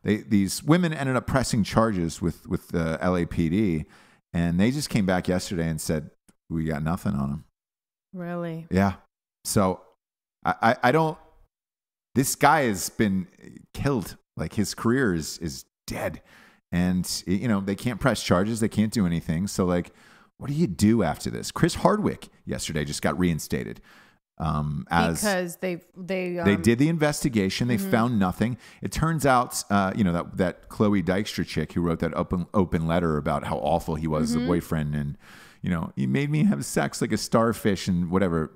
these women ended up pressing charges with the LAPD, and they just came back yesterday and said, we got nothing on him. Really? Yeah. So I don't, this guy has been killed. Like, his career is dead, and they can't press charges. They can't do anything. So like, what do you do after this? Chris Hardwick yesterday just got reinstated. Because they did the investigation. They found nothing. It turns out, that Chloe Dykstra chick who wrote that open letter about how awful he was as a boyfriend, and he made me have sex like a starfish and whatever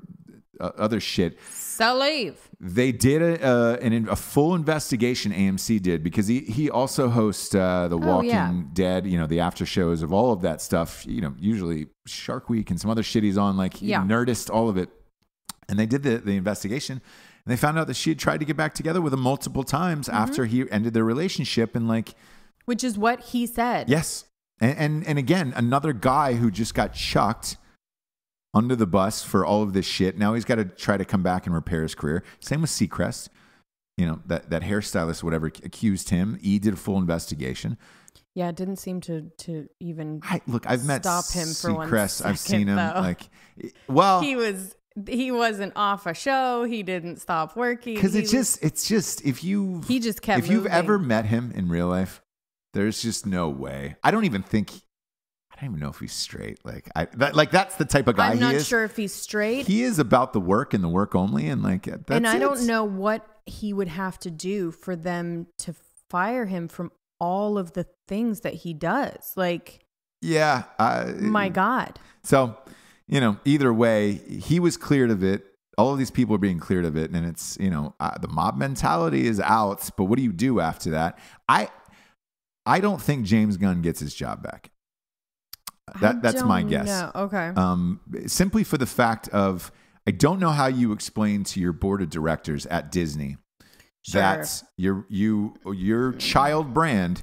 other shit. So leave. They did a full investigation. AMC did, because he also hosts the Walking Dead. The after shows of all of that stuff. Usually Shark Week and some other shit he's on, like Nerdist, all of it. And they did the investigation, and they found out that she had tried to get back together with him multiple times after he ended their relationship. And like, which is what he said. Yes. And again, another guy who just got chucked under the bus for all of this shit. Now he's got to try to come back and repair his career. Same with Seacrest. That hairstylist, whatever, accused him. He did a full investigation. Yeah, it didn't seem to even I've met stop him for 1 second. I've seen him though. He wasn't off a show. He didn't stop working. Because it's just if you've ever met him in real life, there's just no way. I don't even know if he's straight. That's the type of guy he is. I'm not sure if he's straight. He is about the work and the work only, and that's it. And I don't know what he would have to do for them to fire him from all of the things that he does. Yeah. My God. So, either way, he was cleared of it. All of these people are being cleared of it. And it's, the mob mentality is out. But what do you do after that? I don't think James Gunn gets his job back. That's my guess. No. Okay. Simply for the fact of, I don't know how you explain to your board of directors at Disney that your child brand,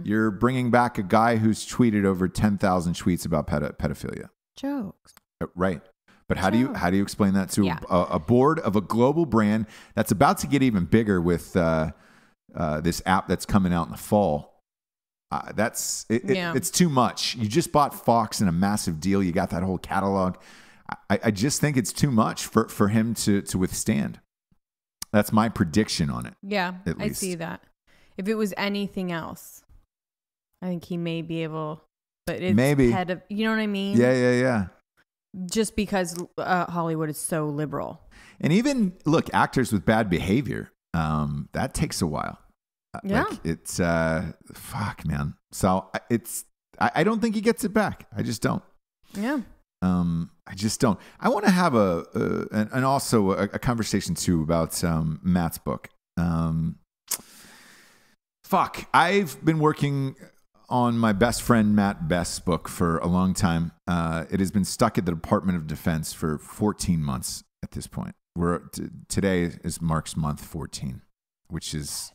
you're bringing back a guy who's tweeted over 10,000 tweets about pedophilia. Jokes. Right. But how do you explain that to a board of a global brand that's about to get even bigger with this app that's coming out in the fall? It's too much. You just bought Fox in a massive deal. You got that whole catalog. I just think it's too much for him to withstand. That's my prediction on it. Yeah, I see that. If it was anything else, I think he may be able. But it's maybe. You know what I mean? Yeah. Just because Hollywood is so liberal. And even, look, actors with bad behavior, that takes a while. Yeah. It's, fuck, man. So I don't think he gets it back. I just don't. Yeah. I just don't. I want to have also a conversation too about Matt's book. I've been working on my best friend Matt Best's book for a long time. It has been stuck at the Department of Defense for 14 months at this point. Today is Mark's month 14. which is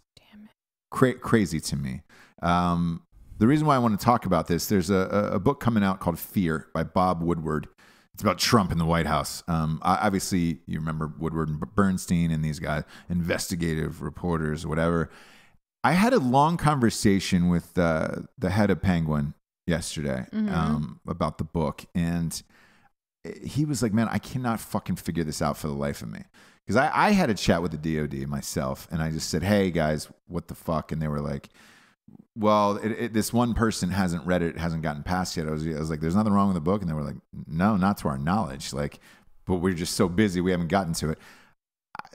crazy to me. The reason why I want to talk about this, there's a book coming out called Fear by Bob Woodward. It's about Trump in the White House. Obviously, you remember Woodward and Bernstein and these guys, investigative reporters, whatever. I had a long conversation with the head of Penguin yesterday about the book. And he was like, man, I cannot fucking figure this out for the life of me. Because I had a chat with the DOD myself. And I just said, hey, guys, what the fuck? And they were like, well, this one person hasn't read it, hasn't gotten past yet. I was like, there's nothing wrong with the book. And they were like, no, not to our knowledge. Like, but we're just so busy, we haven't gotten to it.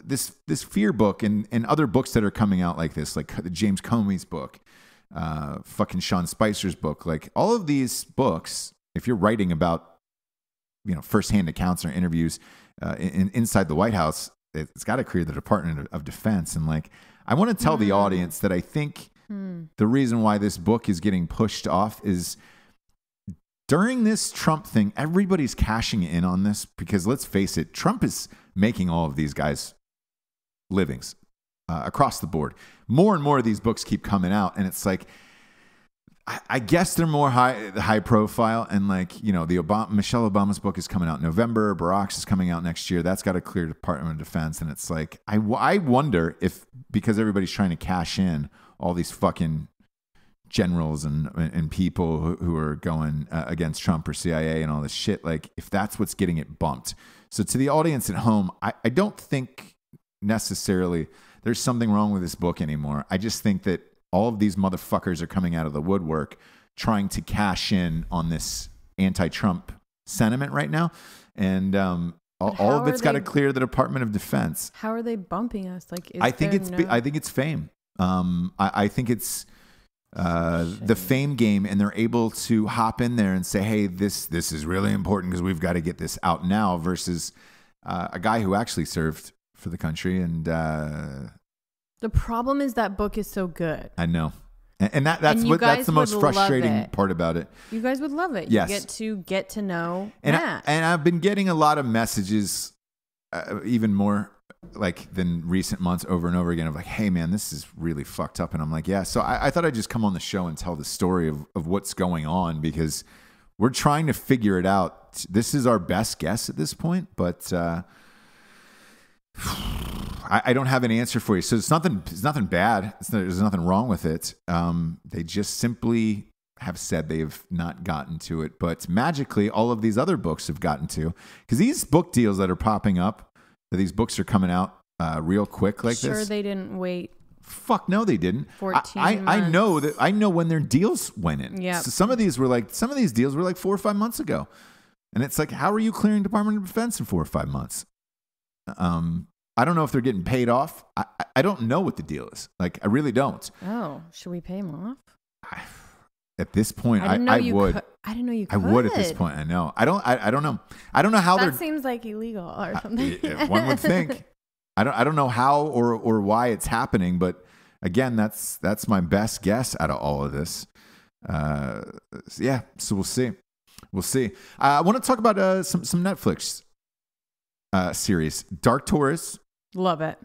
This Fear book and other books that are coming out like this, like the James Comey's book, fucking Sean Spicer's book, like all of these books, if you're writing about, firsthand accounts or interviews inside the White House, it's got to clear the Department of Defense. And like, I want to tell the audience that I think the reason why this book is getting pushed off is during this Trump thing, everybody's cashing in on this because let's face it, Trump is making all of these guys livings across the board. More and more of these books keep coming out, and it's like, I guess they're more high profile, and like, Michelle Obama's book is coming out in November. Barack's is coming out next year. That's got to clear Department of Defense, and it's like, I wonder if, because everybody's trying to cash in all these fucking generals and people who are going against Trump or CIA and all this shit, like if that's what's getting it bumped. So to the audience at home, I don't think necessarily there's something wrong with this book anymore. I just think that all of these motherfuckers are coming out of the woodwork trying to cash in on this anti-Trump sentiment right now. And all of it's got to clear the Department of Defense. How are they bumping us? Like, I think it's fame. I think it's the fame game, and they're able to hop in there and say, hey, this is really important because we've got to get this out now, versus a guy who actually served for the country. And the problem is that book is so good. I know. And that's the most frustrating part about it. You guys would love it. Yes. You get to know Matt. And I've been getting a lot of messages, even more like than recent months, over and over again, of like, hey man, this is really fucked up. And I'm like, yeah. So I thought I'd just come on the show and tell the story of what's going on, because we're trying to figure it out. This is our best guess at this point, but I don't have an answer for you. So it's nothing bad. There's nothing wrong with it. They just simply have said they have not gotten to it, but magically all of these other books have gotten to, because these book deals that are popping up, these books are coming out real quick like this. Sure, they didn't wait. Fuck no, they didn't. 14 months. I know when their deals went in. Yeah. So some of these deals were like 4 or 5 months ago, and it's like, how are you clearing Department of Defense in 4 or 5 months? I don't know if they're getting paid off. I don't know what the deal is. Like, I really don't. Oh, should we pay them off? At this point, I would. I didn't know you could. I would at this point. I know. I don't know. I don't know how that seems like illegal or something. One would think. I don't know how or why it's happening, but again, that's my best guess out of all of this. Yeah. So we'll see. We'll see. I want to talk about some Netflix series. Dark Tourist. Love it.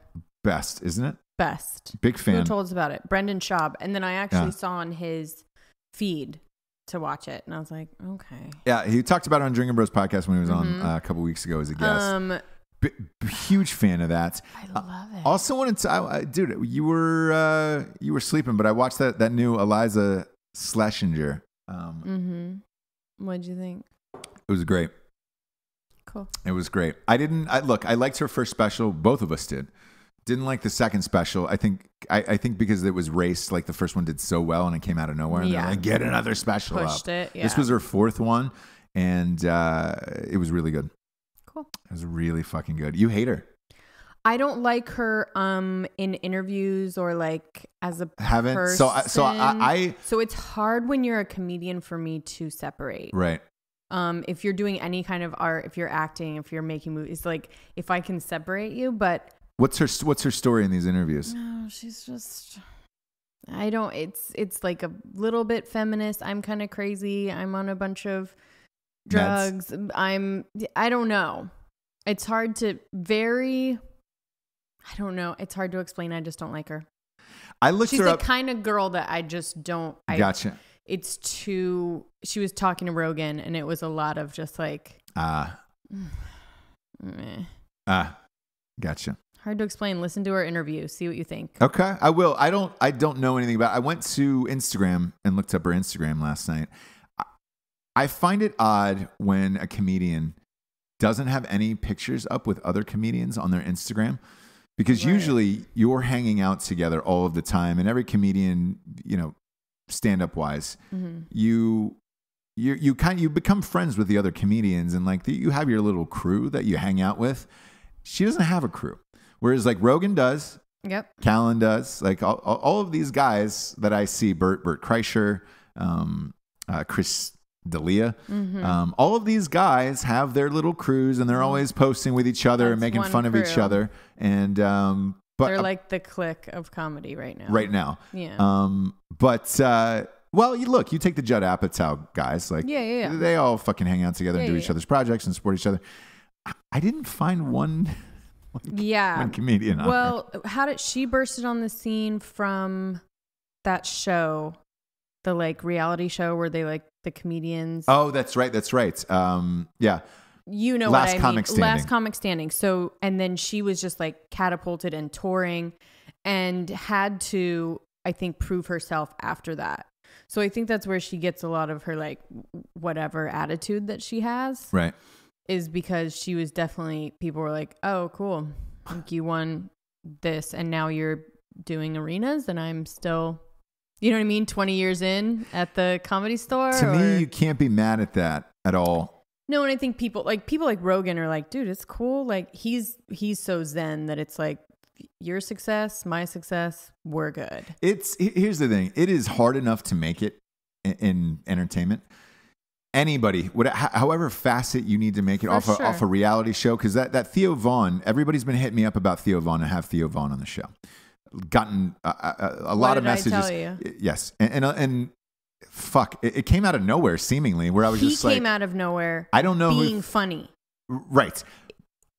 Best, isn't it? Best. Big fan. Who told us about it? Brendan Schaub. And then I actually saw on his feed to watch it, and I was like, okay. Yeah, he talked about it on Drinking Bros podcast when he was on a couple weeks ago as a guest. Huge fan of that. I love it. Also wanted to, dude, you were sleeping, but I watched that new Eliza Schlesinger. What'd you think? It was great. Cool. It was great. I liked her first special. Both of us did. Didn't like the second special. I think because it was raced, like the first one did so well and it came out of nowhere. And they're like, get another special Pushed it, yeah. This was her fourth one, and it was really good. Cool. It was really fucking good. You hate her. I don't like her in interviews or like as a person. So it's hard when you're a comedian for me to separate. Right. If you're doing any kind of art, if you're acting, if you're making movies, like if I can separate you, but what's her story in these interviews? No, she's just, it's like a little bit feminist. I'm kind of crazy. I'm on a bunch of drugs. I don't know. It's hard to, very I don't know. It's hard to explain. I just don't like her. I looked She's her the up. kind of girl that I just don't. Gotcha. It's too. She was talking to Rogan, and it was a lot of just like. Gotcha. Hard to explain. Listen to her interview. See what you think. Okay, I will. I don't know anything about it. I went to Instagram and looked up her Instagram last night. I find it odd when a comedian doesn't have any pictures up with other comedians on their Instagram, because usually you're hanging out together all of the time, and every comedian, stand-up wise, you become friends with the other comedians, and like you have your little crew that you hang out with. She doesn't have a crew, whereas like Rogan does. Yep. Callan does. Like all of these guys that I see, Bert Kreischer, Chris D'Elia, all of these guys have their little crews, and they're always posting with each other and making fun of each other. And but they're like the clique of comedy right now. Right now, yeah. Well, you take the Judd Apatow guys, like they all fucking hang out together and do each other's projects and support each other. I didn't find one. One comedian. Well, how did she bursted on the scene from that show, the like reality show where they like the comedians? Oh, that's right. Yeah. You know Last what I Comic mean? Standing. Last Comic Standing. So, and then she was just like catapulted and touring, and had to, I think, prove herself after that. So I think that's where she gets a lot of her like whatever attitude that she has. Right. Is because she was definitely, people were like, oh, cool. Like you won this and now you're doing arenas and I'm still, you know what I mean? 20 years in at the Comedy Store. To me, you can't be mad at that at all. No, and I think people like Rogan are like, dude, it's cool. Like he's so zen that it's like your success, my success, we're good. Here's the thing. It is hard enough to make it in entertainment. Anybody, however facet you need to make it off a reality show, because that Theo Vaughn, everybody's been hitting me up about Theo Vaughn and have Theo Vaughn on the show. Gotten a lot of messages. I tell you? Yes, and fuck, it came out of nowhere seemingly. Where I was just like, he came out of nowhere. I don't know, being funny, right?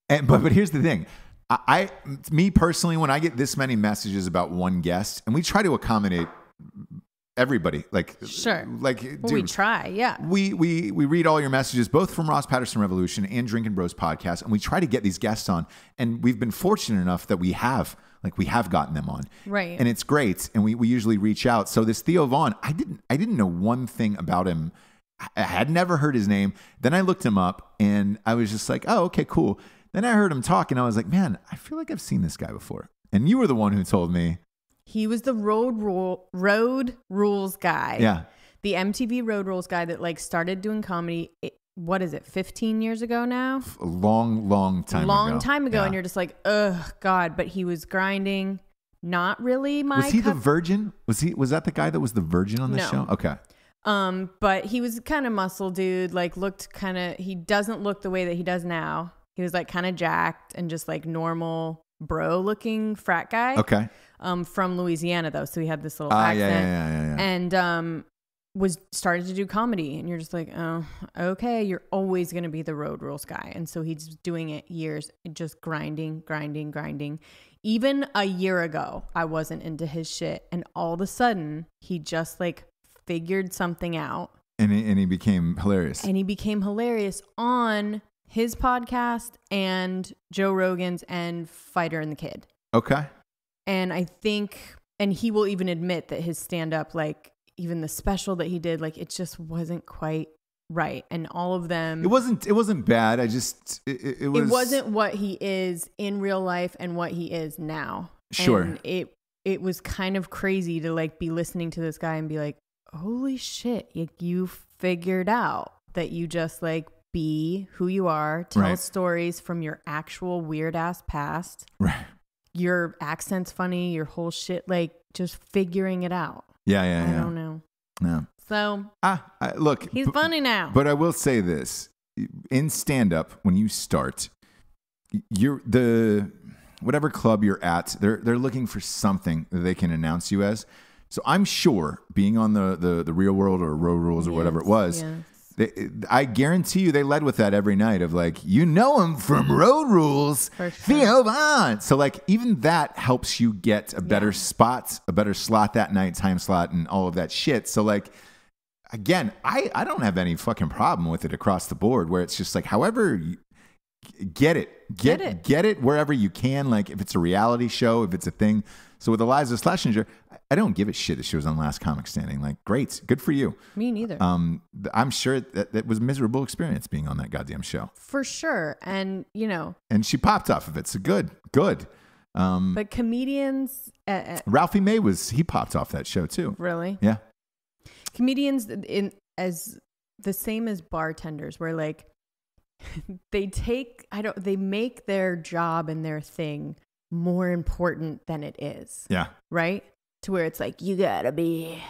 But here's the thing. Me personally, when I get this many messages about one guest, and we try to accommodate everybody, like sure, like well, we try, yeah. We read all your messages, both from Ross Patterson Revolution and Drinking Bros podcast, and we try to get these guests on. And we've been fortunate enough that we have gotten them on, right? And it's great. And we usually reach out. So this Theo Vaughn, I didn't know one thing about him. I had never heard his name. Then I looked him up, and I was just like, oh, okay, cool. Then I heard him talk, and I was like, man, I feel like I've seen this guy before. And you were the one who told me. He was the Road Rules guy. Yeah. The MTV Road Rules guy that like started doing comedy. What is it? 15 years ago now? A long time ago. Long time ago. Yeah. And you're just like, ugh, God. But he was grinding. Not really my. Was he the virgin? Was that the guy that was the virgin on the show? Okay. But he was kind of muscle dude. Like looked kind of. He doesn't look the way that he does now. He was like kind of jacked and just like normal bro looking frat guy. Okay. From Louisiana though, so he had this little accent, yeah. And was started to do comedy, and you're just like, oh, okay, you're always gonna be the Road Rules guy, and so he's doing it years, just grinding. Even a year ago, I wasn't into his shit, and all of a sudden, he just like figured something out, and he became hilarious. And he became hilarious on his podcast and Joe Rogan's and Fighter and the Kid. Okay. And I think, and he will even admit that his stand-up, like even the special that he did, like it just wasn't quite right. And all of them, it wasn't bad. It wasn't what he is in real life and what he is now. Sure. And it was kind of crazy to like be listening to this guy and be like, holy shit, you figured out that you just like be who you are, tell stories from your actual weird ass past. Right. Your accent's funny, your whole shit, like just figuring it out. Yeah. I don't know. No. So, look, he's funny now. But I will say this: in stand-up, when you start, whatever club you're at, they're looking for something that they can announce you as. So I'm sure, being on the Real World or Road Rules or whatever it was, I guarantee you they led with that every night of like, you know him from Road Rules. Theo Von. So like even that helps you get a better spot, a better slot that night, time slot, and all of that shit. So like, again, I don't have any fucking problem with it across the board where it's just like, however you get it wherever you can. Like if it's a reality show, if it's a thing. So with Eliza Schlesinger, I don't give a shit if she was on Last Comic Standing. Like, great, good for you. Me neither. I'm sure that was a miserable experience being on that goddamn show. For sure. And, you know. And she popped off of it. So good. But comedians. Ralphie May he popped off that show too. Really? Yeah. Comedians as the same as bartenders where like they make their job and their thing more important than it is. Yeah. Right? To where it's like, you gotta be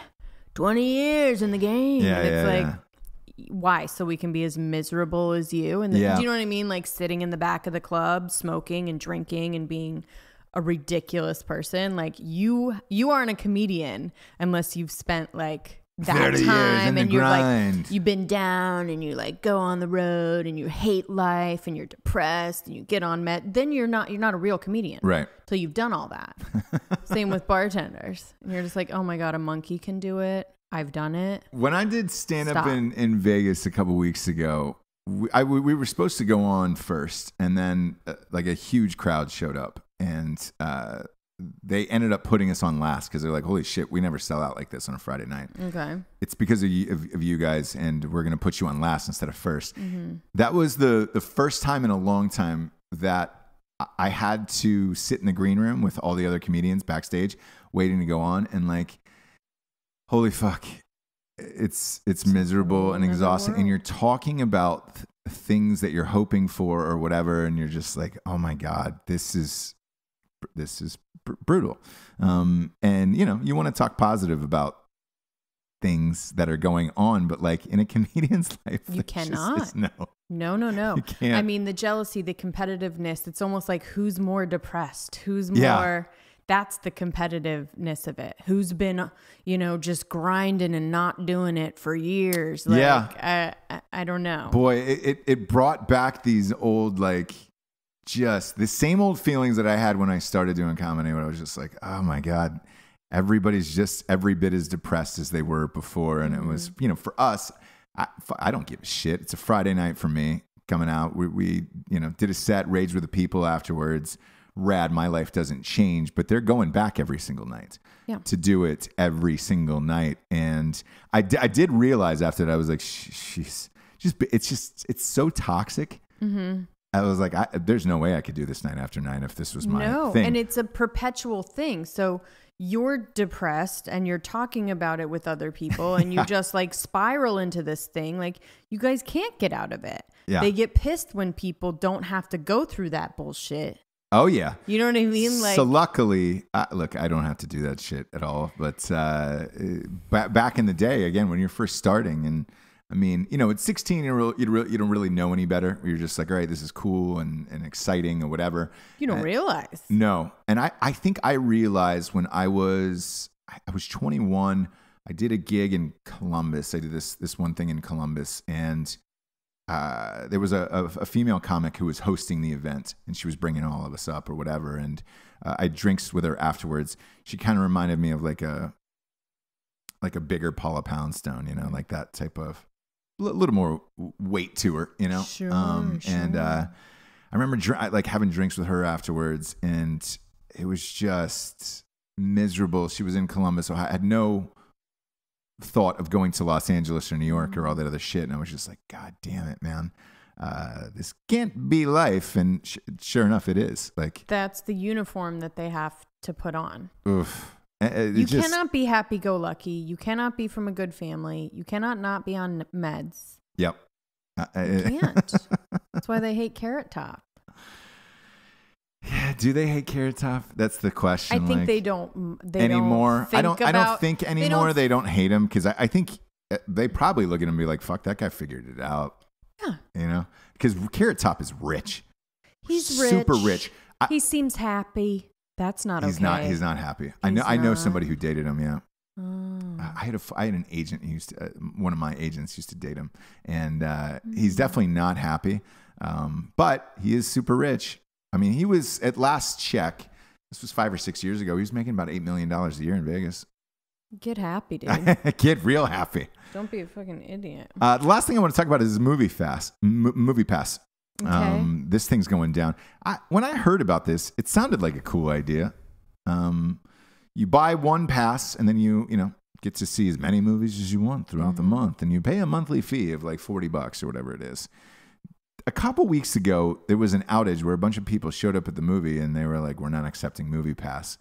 20 years in the game. Yeah, and it's like, why? So we can be as miserable as you? And do you know what I mean? Like sitting in the back of the club, smoking and drinking and being a ridiculous person. Like you aren't a comedian unless you've spent like that time and you're like, you've been down and you like go on the road and you hate life and you're depressed and you get on then you're not a real comedian. Right. Till you've done all that. Same with bartenders. And you're just like, oh my God, a monkey can do it. I've done it. When I did stand up in Vegas a couple weeks ago, we were supposed to go on first and then like a huge crowd showed up and they ended up putting us on last because they're like, holy shit, we never sell out like this on a Friday night. Okay. It's because of you guys, and we're going to put you on last instead of first. Mm-hmm. That was the first time in a long time that I had to sit in the green room with all the other comedians backstage waiting to go on. And like, holy fuck, it's miserable and exhausting. And you're talking about things that you're hoping for or whatever. And you're just like, oh my God, this is brutal. And you know, you want to talk positive about things that are going on, but like in a comedian's life, you cannot. No. You can't. I mean, the jealousy, the competitiveness, it's almost like who's more depressed, who's more, that's the competitiveness of it. Who's been, you know, just grinding and not doing it for years. Like, I don't know. Boy, it brought back these old, like, just the same old feelings that I had when I started doing comedy, where I was just like, oh my God, everybody's just every bit as depressed as they were before. And it was, you know, for us, I don't give a shit. It's a Friday night for me coming out. We you know, did a set, raged with the people afterwards. Rad. My life doesn't change, but they're going back every single night to do it every single night. And I did realize after that, I was like, it's so toxic. Mm-hmm. I was like, there's no way I could do this night after night if this was my thing. And it's a perpetual thing. So you're depressed and you're talking about it with other people and you just like spiral into this thing. Like you guys can't get out of it. Yeah. They get pissed when people don't have to go through that bullshit. Oh, yeah. You know what I mean? Like, so luckily, look, I don't have to do that shit at all. But back in the day, again, when you're first starting, and I mean, you know, at 16, you don't really know any better. You're just like, all right, this is cool and exciting or whatever. You don't realize. No. And I think I realized when I was 21, I did a gig in Columbus. I did this one thing in Columbus, and there was a female comic who was hosting the event, and she was bringing all of us up or whatever. And I had drinks with her afterwards. She kind of reminded me of like a bigger Paula Poundstone, you know, like that type of a little more weight to her, you know. Sure. And I remember like having drinks with her afterwards, and it was just miserable. She was in Columbus, so I had no thought of going to Los Angeles or New York or all that other shit. And I was just like, God damn it, man. This can't be life. And sure enough, it is. Like, that's the uniform that they have to put on. Oof. You cannot be happy-go-lucky. You cannot be from a good family. You cannot not be on meds. Yep. You can't. That's why they hate Carrot Top. Yeah, do they hate Carrot Top? That's the question. I think they don't anymore. I don't think anymore. They don't hate him, because I think they probably look at him and be like, "Fuck, that guy figured it out." Yeah, you know, because Carrot Top is rich. He's super rich. He seems happy. That's not okay. He's not happy. I know somebody who dated him. Yeah. I had an agent who used to, one of my agents used to date him, and he's definitely not happy, but he is super rich. I mean, he was at last check. This was 5 or 6 years ago. He was making about $8 million a year in Vegas. Get happy, dude. Get real happy. Don't be a fucking idiot. The last thing I want to talk about is Movie Pass. Okay. This thing's going down. When I heard about this, it sounded like a cool idea. You buy one pass and then you get to see as many movies as you want throughout the month, and you pay a monthly fee of like $40 or whatever it is. A couple weeks ago, there was an outage where a bunch of people showed up at the movie and they were like, "We're not accepting Movie Pass."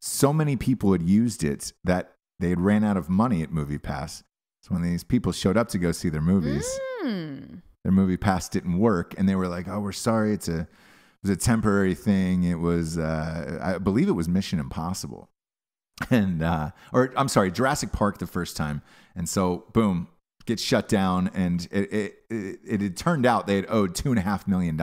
So many people had used it that they had ran out of money at Movie Pass. So when these people showed up to go see their movies, their Movie Pass didn't work, and they were like, "Oh, we're sorry. It was a temporary thing. It was, I believe it was Mission Impossible." And or I'm sorry, Jurassic Park the first time, and so boom, gets shut down, and it had turned out they had owed $2.5 million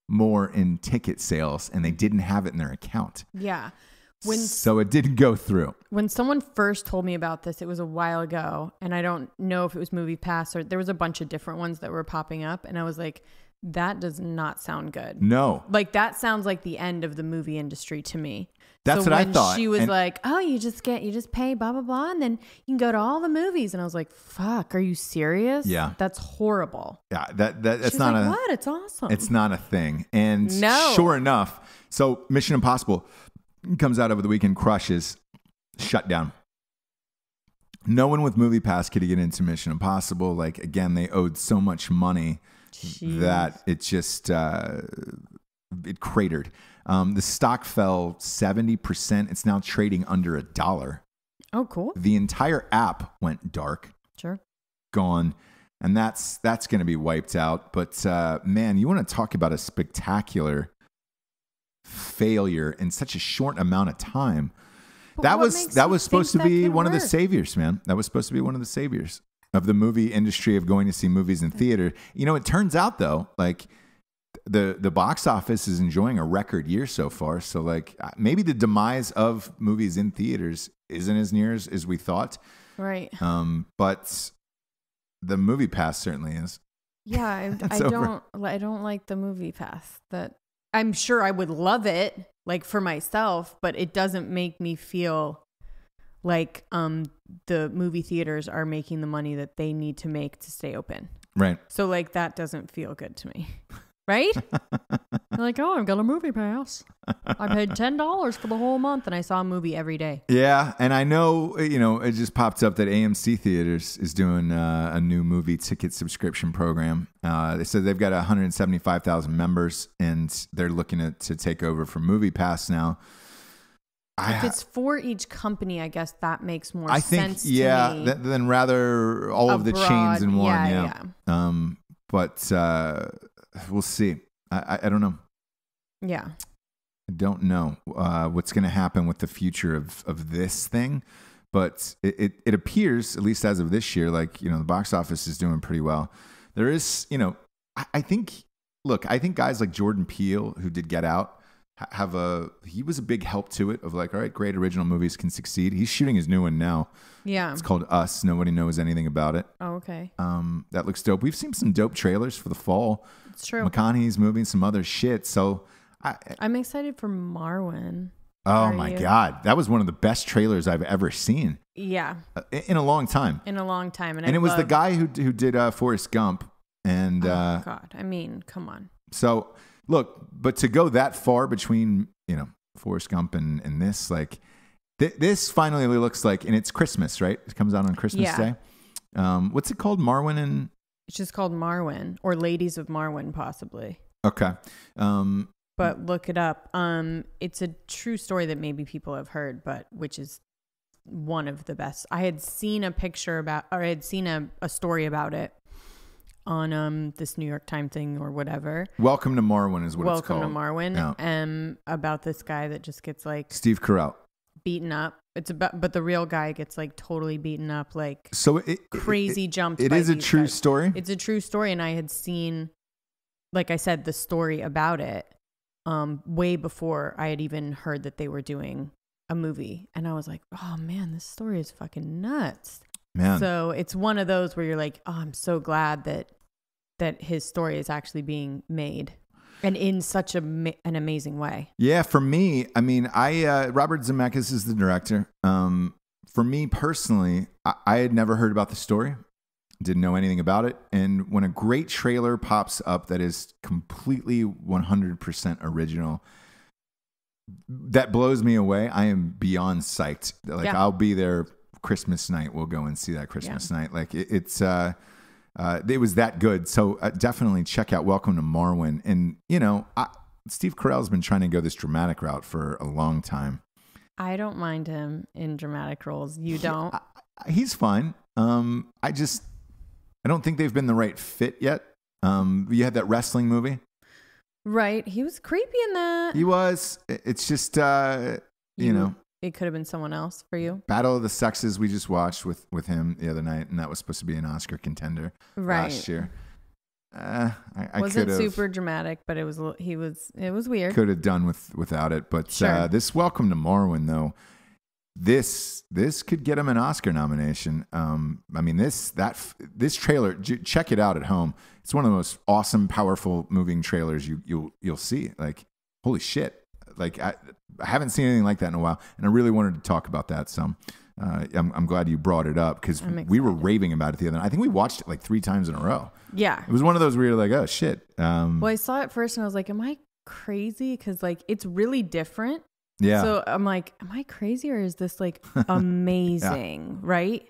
more in ticket sales, and they didn't have it in their account. Yeah, so it didn't go through. When someone first told me about this, it was a while ago, and I don't know if it was Movie Pass or there was a bunch of different ones that were popping up, and I was like, that does not sound good. No. Like, that sounds like the end of the movie industry to me. That's what I thought. She was like, "Oh, you just pay blah, blah, blah, and then you can go to all the movies." And I was like, "Fuck, are you serious?" Yeah. That's horrible. Yeah, that's not like, what? It's awesome. It's not a thing. And no. Sure enough, so Mission Impossible comes out over the weekend, crushes, shut down. No one with Movie Pass could get into Mission Impossible. Like, again, they owed so much money that it just it cratered. The stock fell 70%. It's now trading under $1. Oh, cool. The entire app went dark. Sure. Gone. And that's going to be wiped out. But man, you want to talk about a spectacular failure in such a short amount of time. But that was supposed to be one of the saviors, man. That was supposed to be one of the saviors of the movie industry, of going to see movies in theater. It turns out though, like, the box office is enjoying a record year so far. So like maybe the demise of movies in theaters isn't as near as we thought. Right. But the Movie Pass certainly is. Yeah. I don't like the Movie Pass. That I'm sure I would love it, like, for myself, but it doesn't make me feel like the movie theaters are making the money that they need to make to stay open. Right. So like that doesn't feel good to me. Right? Like, oh, I've got a Movie Pass. I paid $10 for the whole month, and I saw a movie every day. Yeah, and I know, it just popped up that AMC Theaters is doing a new movie ticket subscription program. They said they've got 175,000 members, and they're looking to take over for Movie Pass now. If it's for each company, I guess that makes more sense to me. Than rather all of the chains in one. Yeah. But we'll see. I don't know. Yeah. I don't know what's going to happen with the future of this thing. But it appears, at least as of this year, like, the box office is doing pretty well. There is, I think guys like Jordan Peele, who did Get Out, he was a big help to it, of like, all right, great, original movies can succeed. He's shooting his new one now. Yeah. It's called Us. Nobody knows anything about it. Oh, okay. That looks dope. We've seen some dope trailers for the fall. It's true. McConaughey's moving some other shit. So I'm excited for Marwen. Oh my God. That was one of the best trailers I've ever seen. Yeah. In a long time. And it was the guy who did Forrest Gump. And oh God. I mean, come on. So look, but to go that far between, Forrest Gump and this, like, this finally looks like, and it's Christmas, right? It comes out on Christmas Day. What's it called? Marwen and... It's just called Marwen, or Ladies of Marwen, possibly. Okay. But look it up. It's a true story that maybe people have heard, but which is one of the best. I had seen a story about it on this New York Times thing or whatever. Welcome to Marwen is what it's called. Welcome to Marwen. Yeah. About this guy that just gets like Steve Carell beaten up. But the real guy gets like totally beaten up, like crazy jumped. It is a true story. It's a true story, and I had seen, like I said, the story about it way before I had even heard that they were doing a movie. And I was like, oh man, this story is fucking nuts. Man. So it's one of those where you're like, oh, I'm so glad that his story is actually being made. And in such an amazing way. Yeah, for me, I mean, Robert Zemeckis is the director. For me personally, I had never heard about the story, didn't know anything about it. And when a great trailer pops up that is completely 100% original, that blows me away. I am beyond psyched. Like, I'll be there Christmas night. We'll go and see that Christmas night. Like, it was that good. So definitely check out Welcome to Marwen. And, you know, Steve Carell's been trying to go this dramatic route for a long time. I don't mind him in dramatic roles. You don't? He's fine. I don't think they've been the right fit yet. You had that wrestling movie. Right. He was creepy in that. He was. It's just, you know. It could have been someone else for you. Battle of the Sexes we just watched with him the other night, and that was supposed to be an Oscar contender last year. I wasn't super dramatic, but it was weird. Could have done without it, but sure. This Welcome to Marwen though, this could get him an Oscar nomination. I mean this trailer, check it out at home. It's one of the most awesome, powerful, moving trailers you'll see. Like, holy shit. Like I haven't seen anything like that in a while, and I really wanted to talk about that some. I'm glad you brought it up because we were raving about it the other night. I think we watched it like 3 times in a row. Yeah. It was one of those where you're like, oh shit. Well, I saw it first and I was like, am I crazy? Because like it's really different. Yeah. So I'm like, am I crazy or is this like amazing? Right?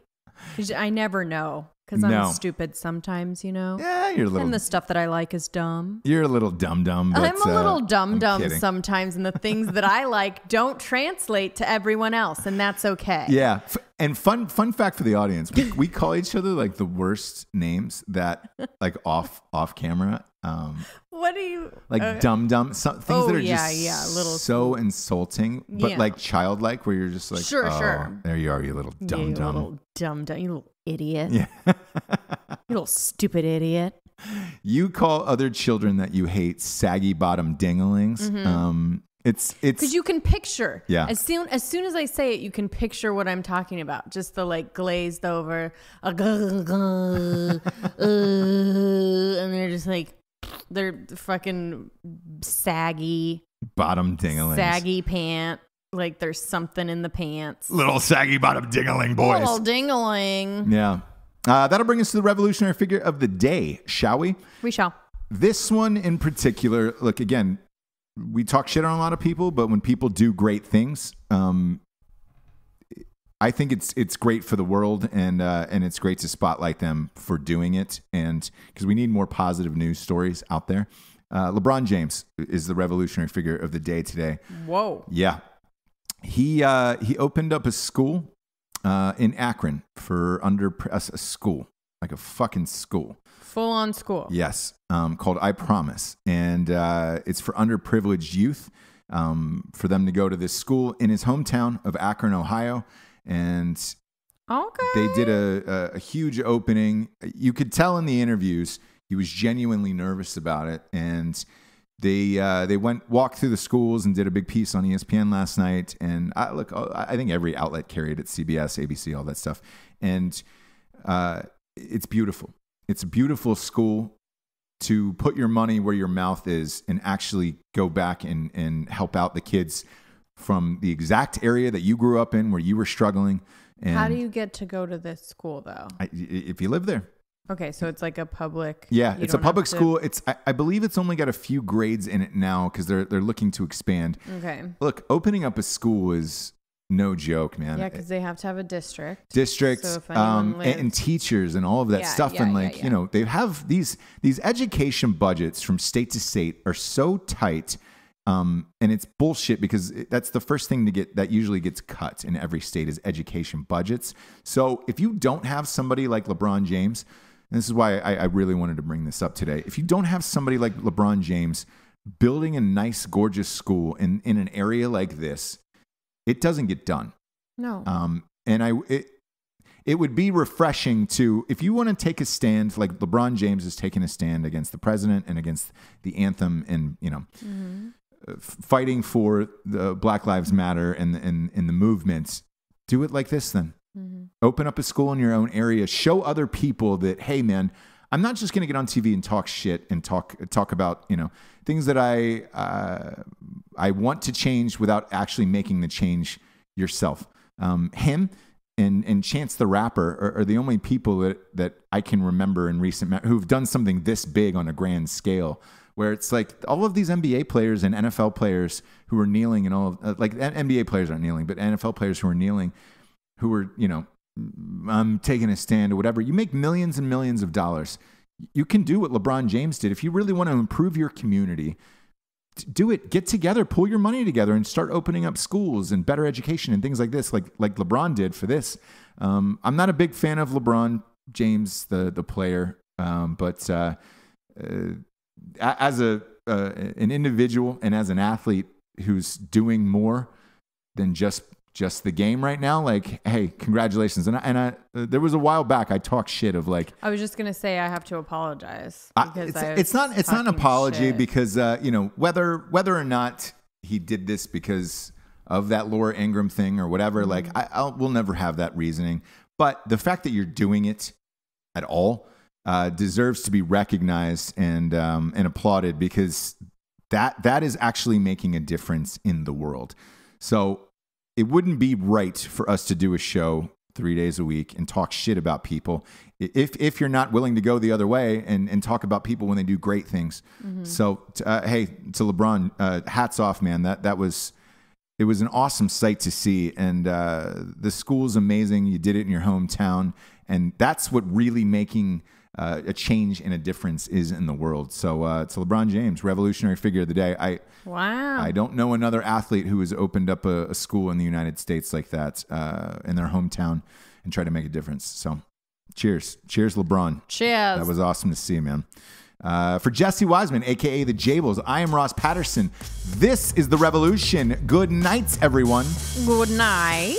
Because I never know. Because I'm stupid sometimes, you know? Yeah, you're a little... And the stuff that I like is dumb. You're a little dumb-dumb. I'm a little dumb-dumb sometimes, and the things that I like don't translate to everyone else, and that's okay. Yeah. And fun fact for the audience, we call each other like the worst names that, like off camera. What do you... Like dumb-dumb, things that are just little so insulting, but like childlike, where you're just like, sure. There you are, you little dumb-dumb. You little dumb-dumb, you little idiot. Yeah. You little stupid idiot. You call other children that you hate saggy bottom dinglings. Mm-hmm. It's because you can picture. Yeah. As soon as I say it, you can picture what I'm talking about. Just the like glazed over, and they're just like they're fucking saggy bottom dinglings, saggy pant. Like there's something in the pants. Little saggy bottom dingling boys. Little dingling. Yeah. That'll bring us to the revolutionary figure of the day, shall we? We shall. This one in particular, look, again, we talk shit on a lot of people, but when people do great things, I think it's great for the world, and it's great to spotlight them for doing it, and because we need more positive news stories out there. LeBron James is the revolutionary figure of the day today. Whoa. Yeah. He opened up a school in Akron for a school, like a fucking school. Full on school. Yes. Called I Promise. And it's for underprivileged youth, for them to go to this school in his hometown of Akron, Ohio. And they did a huge opening. You could tell in the interviews he was genuinely nervous about it. And they walked through the schools and did a big piece on ESPN last night. And I think every outlet carried it, CBS, ABC, all that stuff. And it's beautiful. It's a beautiful school to put your money where your mouth is and actually go back and help out the kids from the exact area that you grew up in where you were struggling. And how do you get to go to this school, though? If you live there. Okay, so it's like a public... Yeah, it's a public school. I believe it's only got a few grades in it now because they're looking to expand. Okay. Look, opening up a school is no joke, man. Yeah, because they have to have a district. Districts, so and teachers and all of that stuff. And you know, they have these education budgets from state to state are so tight. And it's bullshit because that's the first thing that usually gets cut in every state is education budgets. So if you don't have somebody like LeBron James, and this is why I really wanted to bring this up today. If you don't have somebody like LeBron James building a nice, gorgeous school in an area like this, it doesn't get done. No. And it would be refreshing to, if you want to take a stand, like LeBron James is taking a stand against the president and against the anthem and, you know, fighting for the Black Lives Matter and the movements, do it like this then. Mm-hmm. Open up a school in your own area. Show other people that, hey, man, I'm not just going to get on TV and talk shit and talk about, things that I want to change without actually making the change yourself. Him and Chance the Rapper are the only people that I can remember in recent who've done something this big on a grand scale, where it's like all of these NBA players and NFL players who are kneeling and all of like NBA players aren't kneeling, but NFL players who are kneeling, who are, I'm taking a stand or whatever. You make millions and millions of dollars. You can do what LeBron James did. If you really want to improve your community, do it. Get together, pull your money together, and start opening up schools and better education and things like this, like LeBron did for this. I'm not a big fan of LeBron James, the player, but as an individual and as an athlete who's doing more than just the game right now, like, hey, congratulations. And I there was a while back I talked shit of like, I was just gonna say I have to apologize because it's not an apology shit. Because whether or not he did this because of that Laura Ingraham thing or whatever, like we'll never have that reasoning. But the fact that you're doing it at all deserves to be recognized and applauded, because that is actually making a difference in the world. So it wouldn't be right for us to do a show 3 days a week and talk shit about people if you're not willing to go the other way and talk about people when they do great things. Mm-hmm. So, hey, to LeBron, hats off, man. It was an awesome sight to see. And the school's amazing. You did it in your hometown. And that's what really making a change and a difference is in the world. So to LeBron James, revolutionary figure of the day. I don't know another athlete who has opened up a school in the United States like that in their hometown and tried to make a difference. So cheers, LeBron. Cheers. That was awesome to see, man. For Jessie Wiseman, aka the Jables, I am Ross Patterson. This is The Revolution. Good night, everyone. Good night.